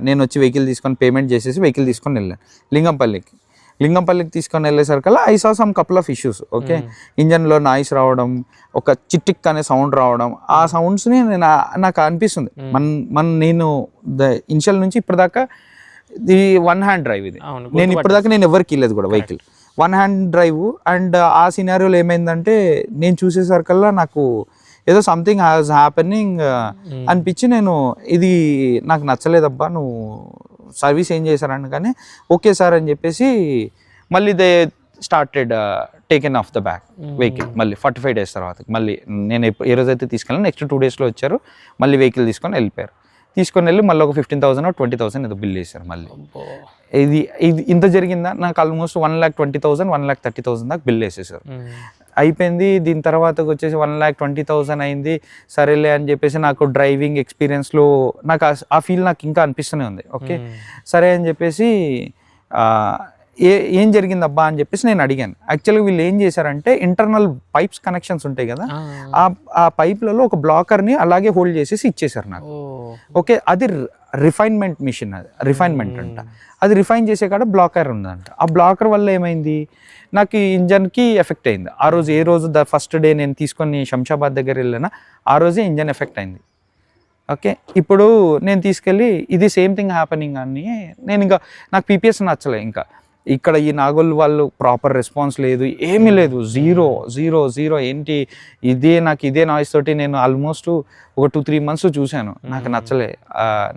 నేను వచ్చి వెహికల్ తీసుకొని పేమెంట్ చేసేసి వెహికల్ తీసుకొని వెళ్ళాను లింగంపల్లికి తీసుకొని వెళ్ళేసరికల్లా I saw some couple of issues. Okay, ఇంజన్లో నాయిస్ రావడం, ఒక చిట్టిక్ అనే సౌండ్ రావడం. ఆ సౌండ్స్ని నాకు అనిపిస్తుంది నేను ఇనిషియల్ నుంచి ఇప్పటిదాకా ఇది 1 hand డ్రైవ్. ఇది నేను ఇప్పటిదాకా నేను ఎవరికి వెళ్ళలేదు కూడా వెహికల్ 1 hand డ్రైవ్. అండ్ ఆ సినారియోలో ఏమైందంటే నేను చూసేసరికల్లా నాకు ఏదో సంథింగ్ హ్యాస్ హ్యాపెనింగ్ అనిపించి నేను ఇది నాకు నచ్చలేదబ్బా నువ్వు సర్వీస్ ఏం చేశారని. కానీ ఓకే సార్ అని చెప్పేసి మళ్ళీ they started taken of the back vehicle. మళ్ళీ 45 days తర్వాత మళ్ళీ నేను ఏ రోజైతే తీసుకెళ్ళాను నెక్స్ట్ 2 daysలో వచ్చారు. మళ్ళీ వెహికల్ తీసుకొని వెళ్ళిపోయారు. తీసుకొని వెళ్ళి మళ్ళీ ఒక 15,000-20,000 ఏదో బిల్ చేశారు. మళ్ళీ ఇది ఇంత జరిగిందా, నాకు ఆల్మోస్ట్ 1,20,000 1,30,000 దాకా బిల్ వేసేసారు. అయిపోయింది. దీని తర్వాతకి వచ్చేసి 1,20,000 అయింది. సరేలే అని చెప్పేసి నాకు డ్రైవింగ్ ఎక్స్పీరియన్స్లో నాకు ఆ ఫీల్ నాకు ఇంకా అనిపిస్తూనే ఉంది. ఓకే సరే అని చెప్పేసి ఏం జరిగిందబ్బా అని చెప్పేసి నేను అడిగాను. యాక్చువల్గా వీళ్ళు ఏం చేశారంటే ఇంటర్నల్ పైప్స్ కనెక్షన్స్ ఉంటాయి కదా, ఆ పైప్లలో ఒక బ్లాకర్ని అలాగే హోల్డ్ చేసేసి ఇచ్చేసారు నాకు. ఓకే అది రిఫైన్మెంట్ మిషన్, అది రిఫైన్మెంట్ అంట. అది రిఫైన్ చేసే కాడ బ్లాకర్ ఉందంట. ఆ బ్లాకర్ వల్ల ఏమైంది, నాకు ఈ ఇంజన్కి ఎఫెక్ట్ అయింది. ఆ రోజు ఏ రోజు ఫస్ట్ డే నేను తీసుకొని శంషాబాద్ దగ్గర వెళ్ళానా ఆ రోజే ఇంజన్ ఎఫెక్ట్ అయింది. ఓకే ఇప్పుడు నేను తీసుకెళ్ళి ఇది సేమ్ థింగ్ హ్యాపెనింగ్ అని నేను ఇంకా నాకు పీపీఎస్ నచ్చలే. ఇంకా ఇక్కడ ఈ నాగోల్ వాళ్ళు ప్రాపర్ రెస్పాన్స్ లేదు, ఏమీ లేదు, జీరో. ఏంటి నాకు ఇదే నాయిస్ తోటి నేను ఆల్మోస్ట్ ఒక 2-3 months చూశాను. నాకు నచ్చలే.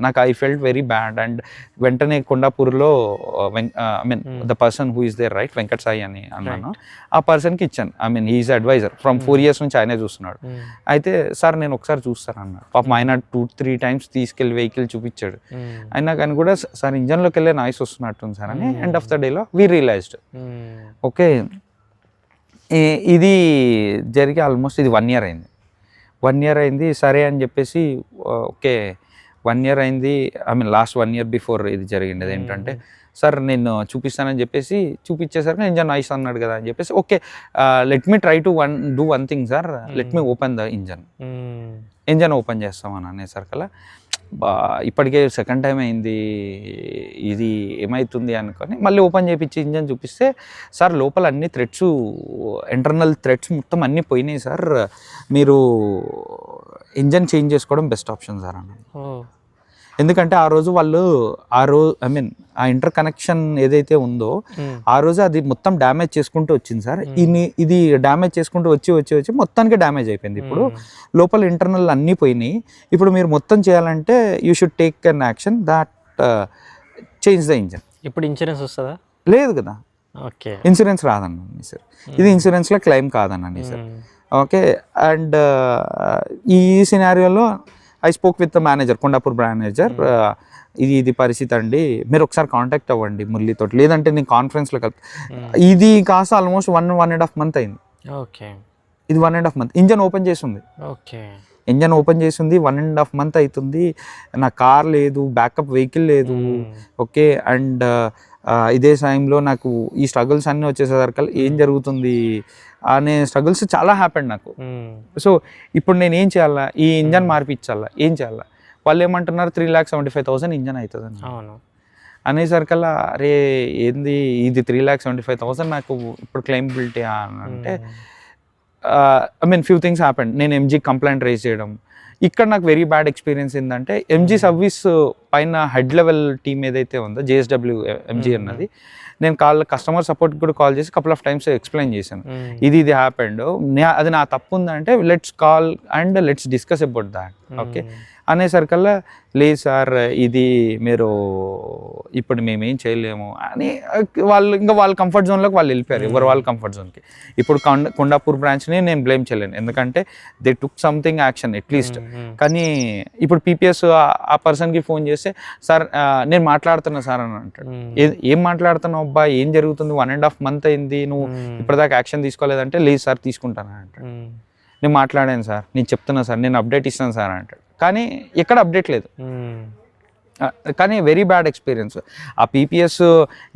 నాకు I felt very bad. And వెంటనే కొండాపూర్లో the person who is there right Venkat Sai అని అన్నాను. ఆ పర్సన్కి ఇచ్చాను. హీఈస్ అడ్వైజర్ ఫ్రమ్ 4 years నుంచి ఆయనే చూస్తున్నాడు. అయితే సార్ నేను ఒకసారి చూస్తాను అన్నాడు. పాపం ఆయన 2-3 times తీసుకెళ్ళి వెహికల్ చూపించాడు. అయినా కానీ కూడా సార్ ఇంజన్లోకి వెళ్ళే నాయిస్ వస్తున్నట్టుంది సార్ అని ఎండ్ ఆఫ్ ద డేలో వీ రియలైజ్డ్. ఓకే ఇది జరిగి ఆల్మోస్ట్ ఇది 1 year అయింది. 1 year అయింది. సరే అని చెప్పేసి ఓకే 1 year అయింది. లాస్ట్ 1 year బిఫోర్ ఇది జరిగింది. ఏంటంటే సార్ నేను చూపిస్తానని చెప్పేసి చూపించేసరికి ఇంజన్ నాయిస్ అన్నాడు కదా అని చెప్పేసి okay let me try to do one thing sir, let me open the engine open చేస్తామని అనేసరికల్లా ఇప్పటికే 2nd time అయింది, ఇది ఏమవుతుంది అనుకొని మళ్ళీ ఓపెన్ చేయించి ఇంజన్ చూపిస్తే సార్ లోపల అన్ని థ్రెడ్స్ ఇంటర్నల్ థ్రెడ్స్ మొత్తం అన్నీ పోయినాయి సార్, మీరు ఇంజన్ చేంజ్ చేసుకోవడం బెస్ట్ ఆప్షన్ సార్ అన్నాను. ఎందుకంటే ఆ రోజు వాళ్ళు ఆ ఇంటర్ కనెక్షన్ ఏదైతే ఉందో ఆ రోజు అది మొత్తం డ్యామేజ్ చేసుకుంటూ వచ్చింది సార్. ఇది డ్యామేజ్ చేసుకుంటూ వచ్చి మొత్తానికి డ్యామేజ్ అయిపోయింది. ఇప్పుడు లోపల ఇంటర్నల్ అన్నీ పోయినాయి. ఇప్పుడు మీరు మొత్తం చేయాలంటే you should take an action that change the engine. ఇప్పుడు ఇన్సూరెన్స్ వస్తుందా? లేదు కదా, ఓకే ఇన్సూరెన్స్ రాదన్నాను సార్. ఇది ఇన్సూరెన్స్లో క్లెయిమ్ కాదన్నాను సార్. ఓకే అండ్ ఈ సినారియోలో I spoke with the manager, Kondapur manager, ఇది పరిస్థితి అండి, మీరు ఒకసారి కాంటాక్ట్ అవ్వండి మురళితో, లేదంటే నేను కాన్ఫరెన్స్లో ఇది కాస్త ఆల్మోస్ట్ 1.5 month అయింది. ఓకే ఇది 1.5 month. ఇంజన్ ఓపెన్ చేసింది. ఓకే ఇంజన్ ఓపెన్ చేసింది 1.5 month అవుతుంది. నా కార్ లేదు, బ్యాకప్ వెహికల్ లేదు. ఓకే అండ్ ఇదే టైంలో నాకు ఈ స్ట్రగుల్స్ అన్నీ వచ్చేసరికి ఏం జరుగుతుంది అనే స్ట్రగుల్స్ చాలా హ్యాపెండ్ నాకు. సో ఇప్పుడు నేను ఏం చేయాలా, ఈ ఇంజన్ మార్పిచ్చాలా, ఏం చేయాలా? వాళ్ళు ఏమంటున్నారు 3,75,000 ఇంజన్ అవుతుంది. అవును అనేసరికల్లా అరే ఏంది ఇది 3,75,000 నాకు ఇప్పుడు క్లెయిమబిలిటీ అని అంటే I mean few things happened. నేను ఎంజీ కంప్లైంట్ రేజ్ చేయడం, ఇక్కడ నాకు వెరీ బ్యాడ్ ఎక్స్పీరియన్స్ ఏంటంటే ఎంజీ సర్వీస్ పైన హెడ్ లెవెల్ టీమ్ ఏదైతే ఉందో JSW ఎంజీ అన్నది, నేను కస్టమర్ సపోర్ట్ కూడా కాల్ చేసి కపుల్ ఆఫ్ టైమ్స్ ఎక్స్ప్లెయిన్ చేశాను, ఇది హ్యాపెండ్, అది నా తప్పు ఉందంటే let's call and let's discuss about that okay అనేసరికల్లా లేదు సార్ ఇది మీరు ఇప్పుడు మేమేం చేయలేము అని వాళ్ళ కంఫర్ట్ జోన్లోకి వాళ్ళు వెళ్ళిపోయారు, ఎవరు వాళ్ళ కంఫర్ట్ జోన్కి. ఇప్పుడు కొండాపూర్ బ్రాంచ్ని నేను బ్లేమ్ చేయలేను, ఎందుకంటే they took something action at least. కానీ ఇప్పుడు PPS ఆ పర్సన్కి ఫోన్ చేస్తే సార్ నేను మాట్లాడుతున్నా సార్ అని అంటాడు. ఏం మాట్లాడుతున్నావు అబ్బా, ఏం జరుగుతుంది, 1.5 month అయింది, నువ్వు ఇప్పటిదాకా యాక్షన్ తీసుకోలేదంటే లేదు సార్ తీసుకుంటాను అంటాడు. నేను మాట్లాడాను సార్, నేను చెప్తున్నా సార్, నేను అప్డేట్ ఇస్తాను సార్ అంటాడు. కానీ ఎక్కడ అప్డేట్ లేదు. కానీ వెరీ బ్యాడ్ ఎక్స్పీరియన్స్. ఆ PPS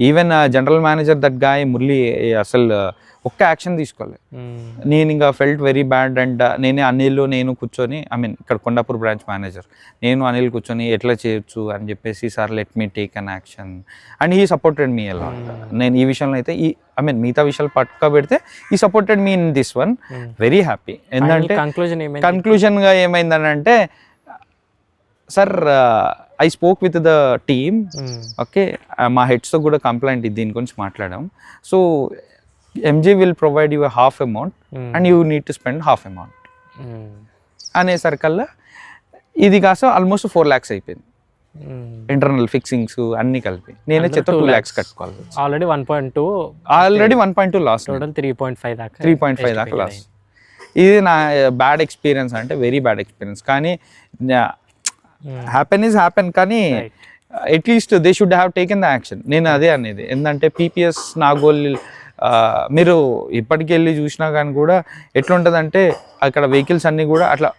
even general manager that guy Murali అసలు ఒక్క యాక్షన్ తీసుకోలేదు. నేను ఇంకా ఫెల్ట్ వెరీ బ్యాడ్. అండ్ నేను కూర్చొని ఐ మీన్ ఇక్కడ కొండాపూర్ బ్రాంచ్ మేనేజర్, అనిల్ కూర్చొని ఎట్లా చేయొచ్చు అని చెప్పేసి sir let me take an action and he supported me ఎలా. నేను ఈ విషయంలో అయితే మిగతా విషయాలు పట్టుక పెడితే ఈ supported me in this one. Very happy. ఎందుకంటే కన్క్లూజన్గా ఏమైందని అంటే sir I spoke with the team okay, మా హెడ్స్తో కూడా కంప్లైంట్ దీని గురించి మాట్లాడాం. So MG will provide you a half amount and you need to spend half amount అనేసరికల్లా ఇది కాస్త ఆల్మోస్ట్ 4 lakhs అయిపోయింది. ఇంటర్నల్ ఫిక్సింగ్స్ అన్ని కలిపి నేనే చేత 2 lakhs కట్టుకోవాలి. ఆల్రెడీ 1.2 లాస్, టోటల్ 3.5 దాకా లాస్. ఇది నా బ్యాడ్ ఎక్స్పీరియన్స్, అంటే వెరీ బ్యాడ్ ఎక్స్పీరియన్స్. కానీ హ్యాపెన్ కానీ at least they should have taken the action. నేను అదే అనేది. ఎందుకంటే PPS నాగోల్ మీరు ఇప్పటికి వెళ్ళి చూసినా కానీ కూడా ఎట్లుంటుందంటే అక్కడ వెహికల్స్ అన్నీ కూడా అట్లా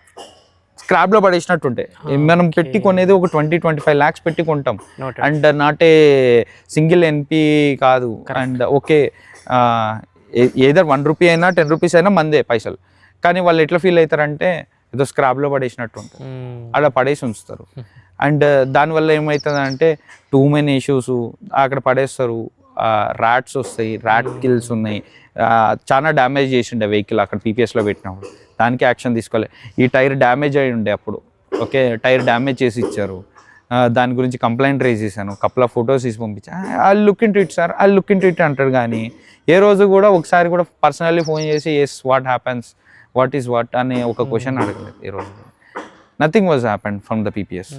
స్క్రాప్లో పడేసినట్టు ఉంటాయి. మనం పెట్టి కొనేది ఒక 20-25 lakhs పెట్టి కొంటాం. And not a single NP కాదు. అండ్ ఓకే ఏదర్ 1 rupee అయినా 10 rupees అయినా మందే పైసలు. కానీ వాళ్ళు ఎట్లా ఫీల్ అవుతారంటే ఏదో స్క్రాప్లో పడేసినట్టు ఉంటుంది, అలా పడేసి ఉంచుతారు. అండ్ దానివల్ల ఏమవుతుందంటే టూ మెనీ ఇష్యూస్, అక్కడ పడేస్తారు, ర్యాట్స్ వస్తాయి, ర్యాట్ కిల్స్ ఉన్నాయి, చాలా డ్యామేజ్ చేసిండే వెహికల్ అక్కడ PPSలో పెట్టినప్పుడు. దానికి యాక్షన్ తీసుకోవాలి. ఈ టైర్ డ్యామేజ్ అయి ఉండే అప్పుడు ఓకే, టైర్ డ్యామేజ్ చేసి ఇచ్చారు. దాని గురించి కంప్లైంట్ రేజ్ చేశాను, కపుల్ ఆఫ్ ఫొటోస్ తీసి పంపించాను. I look in to it sir, I look in to it అంటాడు. కానీ ఏ రోజు కూడా ఒకసారి కూడా పర్సనల్లీ ఫోన్ చేసి yes what happens, what is what అనే ఒక క్వశ్చన్ అడగలేదు ఈ రోజు. Nothing was happened from the PPS.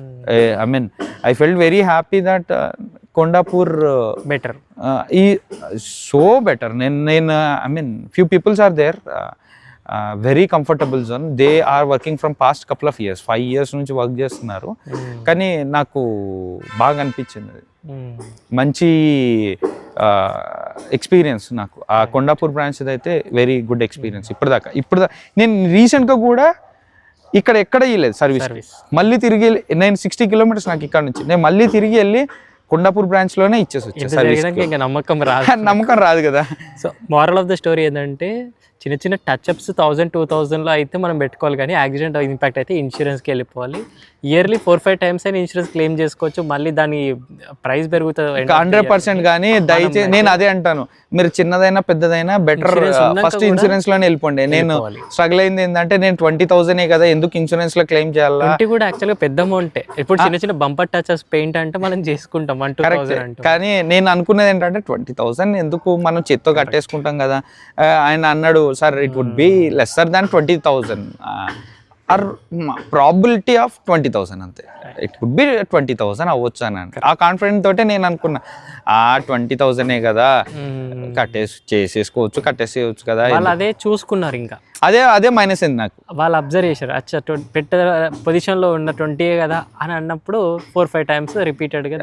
I mean, I felt very happy that Kondapur better. So better. I mean, few peoples are there. Very comfortable zone. They are working from past couple of years. 5 years నుంచి work చేస్తున్నారు. కానీ నాకు బాగా అనిపించింది. మంచి experience నాకు ఆ Kondapur branch అయితే వెరీ గుడ్ ఎక్స్పీరియన్స్. ఇప్పటిదాకా నేను రీసెంట్గా కూడా ఇక్కడ ఎక్కడ ఇవ్వలేదు సర్వీస్. మళ్ళీ తిరిగి నేను 60 kilometers నాకు ఇక్కడ నుంచి, నేను మళ్ళీ తిరిగి వెళ్ళి కొండాపూర్ బ్రాంచ్లోనే ఇచ్చేసి వచ్చాను. ఇంకా నమ్మకం రాదు కదా. So moral of the story ఏంటంటే చిన్న చిన్న టచ్అప్స్ 1000-2000లో అయితే మనం పెట్టుకోవాలి, కానీ యాక్సిడెంట్ ఇంపాక్ట్ అయితే ఇన్సూరెన్స్కి వెళ్ళిపోవాలి. ఇయర్లీ 4-5 times అయినా ఇన్సూరెన్స్ క్లెయిమ్ చేసుకోవచ్చు. మళ్ళీ దాని ప్రైస్ పెరుగుతుంది 100%. కానీ దయచేసి నేను అదే అంటాను, మీరు చిన్నదైనా పెద్దదైనా బెటర్ ఫస్ట్ ఇన్సూరెన్స్ లోనే వెళ్ళిపోండి. నేను స్ట్రగుల్ అయింది ఏంటంటే నేను 20,000 కదా, ఎందుకు ఇన్సూరెన్స్ లో క్లెయిమ్ చేయాలి. కూడా యాక్చువల్గా పెద్ద అమౌంట్. ఇప్పుడు చిన్న బంపర్ టచెస్ పెయింట్ అంటే మనం చేసుకుంటాం 1-2,000. కానీ నేను అనుకునేది ఏంటంటే 20,000 ఎందుకు, మనం చేత్తో కట్టేసుకుంటాం కదా. ఆయన అన్నాడు sir it would be lesser than 20,000 or probability of 20,000 అంతే. ఇట్ కుడ్ బి 20,000 అవ్వచ్చు అని అంటే ఆ కాన్ఫిడెంట్ తోటే నేను అనుకున్నా 20,000 కదా, కట్టేసేయచ్చు కదా. అదే చూసుకున్నారు. ఇంకా అదే మైనస్ అయింది నాకు. వాళ్ళు అబ్జర్వ్ చేశారు, అచ్చా పొజిషన్లో ఉన్న 20 కదా అని అన్నప్పుడు 4-5 times రిపీటెడ్గా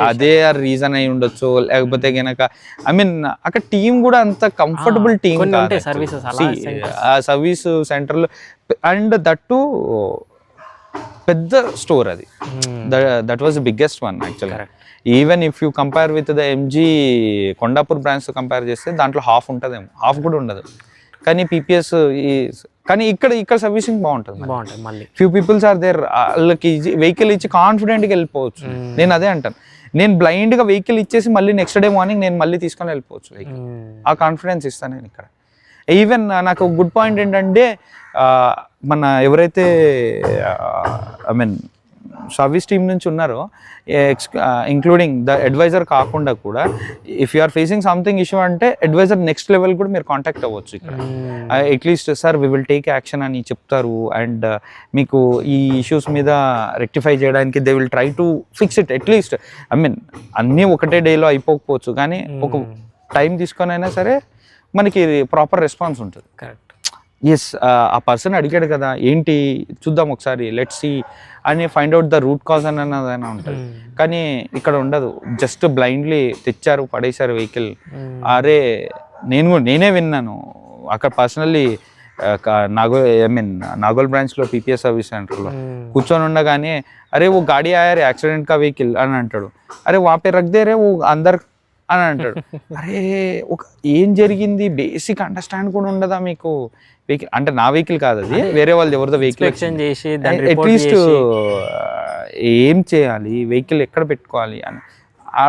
అదే రీజన్ అయి ఉండొచ్చు. లేకపోతే కనుక ఐ మీన్ అక్కడ టీం కూడా అంత కంఫర్టబుల్ టీం సర్వీస్ సెంటర్లో. అండ్ దట్టు పెద్ద స్టోర్ అది. That was the biggest one యాక్చువల్గా. Even if you compare with the MG Kondapur branch compare చేస్తే దాంట్లో హాఫ్ ఉంటుందేమో, హాఫ్ కూడా ఉండదు. కానీ పీపీఎస్ కానీ ఇక్కడ సర్వీసింగ్ బాగుంటుంది బాగుంటుంది. మళ్ళీ ఫ్యూ పీపుల్స్ ఆర్ దేర్, వాళ్ళకి వెహికల్ ఇచ్చి కాన్ఫిడెంట్గా వెళ్ళిపోవచ్చు. నేను అదే అంటాను, నేను బ్లైండ్గా వెహికల్ ఇచ్చేసి మళ్ళీ నెక్స్ట్ డే మార్నింగ్ నేను మళ్ళీ తీసుకొని వెళ్ళిపోవచ్చు వెహికల్. ఆ కాన్ఫిడెన్స్ ఇస్తాను నేను ఇక్కడ. ఈవెన్ నాకు గుడ్ పాయింట్ ఏంటంటే మన ఎవరైతే ఐ మీన్ సర్వీస్ టీమ్ నుంచి ఉన్నారో, ఇంక్లూడింగ్ ద అడ్వైజర్ కాకుండా కూడా, if you are facing something issue అంటే అడ్వైజర్ నెక్స్ట్ లెవెల్ కూడా మీరు కాంటాక్ట్ అవ్వచ్చు ఇక్కడ. At least sir we will take action అని చెప్తారు, అండ్ మీకు ఈ ఇష్యూస్ మీద రెక్టిఫై చేయడానికి they will try to fix it. At least I mean అన్నీ ఒకటే డేలో అయిపోకపోవచ్చు, కానీ ఒక టైం తీసుకొని అయినా సరే మనకి ప్రాపర్ రెస్పాన్స్ ఉంటుంది. కరెక్ట్. ఎస్, ఆ పర్సన్ అడిగాడు కదా, ఏంటి చూద్దాం ఒకసారి, లెట్స్ సీ అని find out the root cause అన్నదైనా ఉంటుంది. కానీ ఇక్కడ ఉండదు, జస్ట్ బ్లైండ్లీ తెచ్చారు, పడేశారు వెహికల్. అరే నేనే విన్నాను అక్కడ పర్సనల్లీ, నాగోల్ బ్రాంచ్లో పీపీఎస్ సర్వీస్ సెంటర్లో కూర్చొని ఉండగానే, అరే ఓ గాడి ఆయారు యాక్సిడెంట్ కా వెహికల్ అని అంటాడు. అరే వాపే రక్దే రే ఓ అందరు అని అంటాడు. అరే ఒక ఏం జరిగింది బేసిక్ అండర్స్టాండ్ కూడా ఉండదా మీకు? వెహికల్ అంటే నా వెహికల్ కాదు, అది వేరే వాళ్ళు ఎవరిదో వెహికల్. అట్లీస్ట్ ఏం చేయాలి, వెహికల్ ఎక్కడ పెట్టుకోవాలి అని ఆ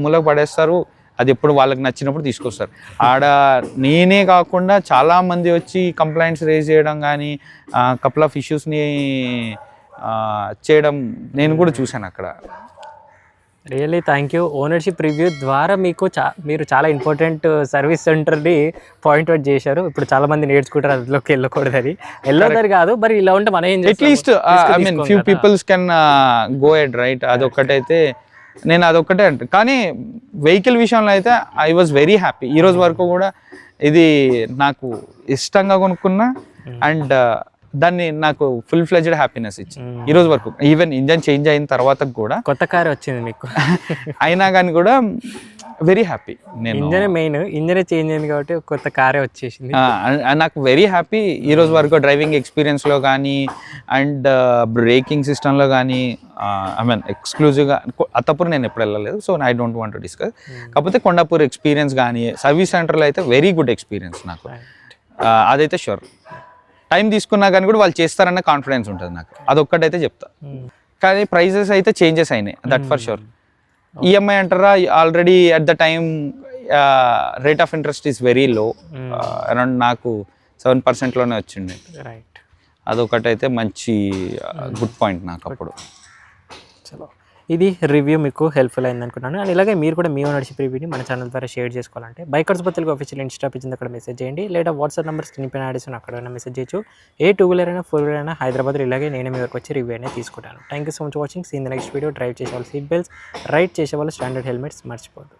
మూలకు పడేస్తారు. అది ఎప్పుడు వాళ్ళకి నచ్చినప్పుడు తీసుకొస్తారు. ఆడ నేనే కాకుండా చాలామంది వచ్చి కంప్లైంట్స్ రేజ్ చేయడం కానీ, కపుల్ ఆఫ్ ఇష్యూస్ని చేయడం నేను కూడా చూశాను అక్కడ. Really thank you. Ownership review ద్వారా మీరు చాలా ఇంపార్టెంట్ సర్వీస్ సెంటర్ని పాయింట్ అవుట్ చేశారు. ఇప్పుడు చాలా మంది నేర్చుకుంటారు అందులోకి వెళ్ళకూడదని. వెళ్ళొద్దని కాదు, మరి ఇలా ఉంటే మనం ఏం చేస్తాం, at least I mean few peoples can go ahead right. అదొక్కటైతే నేను అదొక్కటే అంటే, కానీ వెహికల్ విషయంలో అయితే ఐ వాజ్ వెరీ హ్యాపీ. ఈరోజు వరకు కూడా ఇది నాకు ఇష్టంగా కొనుక్కున్నా, అండ్ దాన్ని నాకు ఫుల్ ఫ్లెడ్జ్డ్ హ్యాపీనెస్ ఇచ్చింది ఈ రోజు వరకు. ఈవెన్ ఇంజన్ చేంజ్ అయిన తర్వాత కూడా, కొత్త కార్ వచ్చింది మీకు అయినా కానీ కూడా వెరీ హ్యాపీ. నేను ఇంజనే చేంజ్ అయింది కాబట్టి కొత్త కారే వచ్చేసింది. నాకు వెరీ హ్యాపీ ఈ రోజు వరకు. డ్రైవింగ్ ఎక్స్పీరియన్స్లో కానీ, అండ్ బ్రేకింగ్ సిస్టంలో కానీ, ఐ మీన్ ఎక్స్క్లూజివ్గా అత్తపూర్ నేను ఎప్పుడు వెళ్ళలేదు, so I don't want to discuss. కాకపోతే కొండాపూర్ ఎక్స్పీరియన్స్ కానీ, సర్వీస్ సెంటర్లో అయితే వెరీ గుడ్ ఎక్స్పీరియన్స్ నాకు, అదైతే షూర్. టైం తీసుకున్నా కానీ కూడా వాళ్ళు చేస్తారన్న కాన్ఫిడెన్స్ ఉంటుంది నాకు, అదొక్కటైతే చెప్తా. కానీ ప్రైజెస్ అయితే చేంజెస్ అయినాయి, దట్ ఫర్ షూర్. ఈఎంఐ అంటారా, already at the time rate of interest is very low, around నాకు 7%లోనే వచ్చిండే. రైట్, అదొకటైతే మంచి గుడ్ పాయింట్ నాకు అప్పుడు. చలో, ఇది రివ్యూ మీకు హెల్ప్ఫుల్ అయింది అనుకున్నాను. అండ్ ఇలాగే మీరు కూడా మీ ఓనర్షిప్ రివ్యూని మన ఛానల్ ద్వారా షేర్ చేసుకోవాలంటే బైకర్స్ బతులకు ఆఫీషియల్ ఇన్స్టా పేజ్ అక్కడ మెసేజ్ చేయండి, లేదా వాట్సాప్ నెంబర్ స్క్రీన్ పైన యాడ్ చేసి అక్కడైనా మెసేజ్ చేయొచ్చు. ఏ 2 వీలర్ అయినా 4 వీలర్ అయినా హైదరాబాద్లో ఇలాగే నేను మీ వరకు వచ్చి రివ్యూ అనేది తీసుకుంటాను. Thank you so much watching. Seen the next video. Drive చేసే వాళ్ళు సీట్ బెల్ట్స్, రైడ్ చేసే వాళ్ళు స్టాండర్డ్ హెల్మెట్స్ మర్చిపోదు.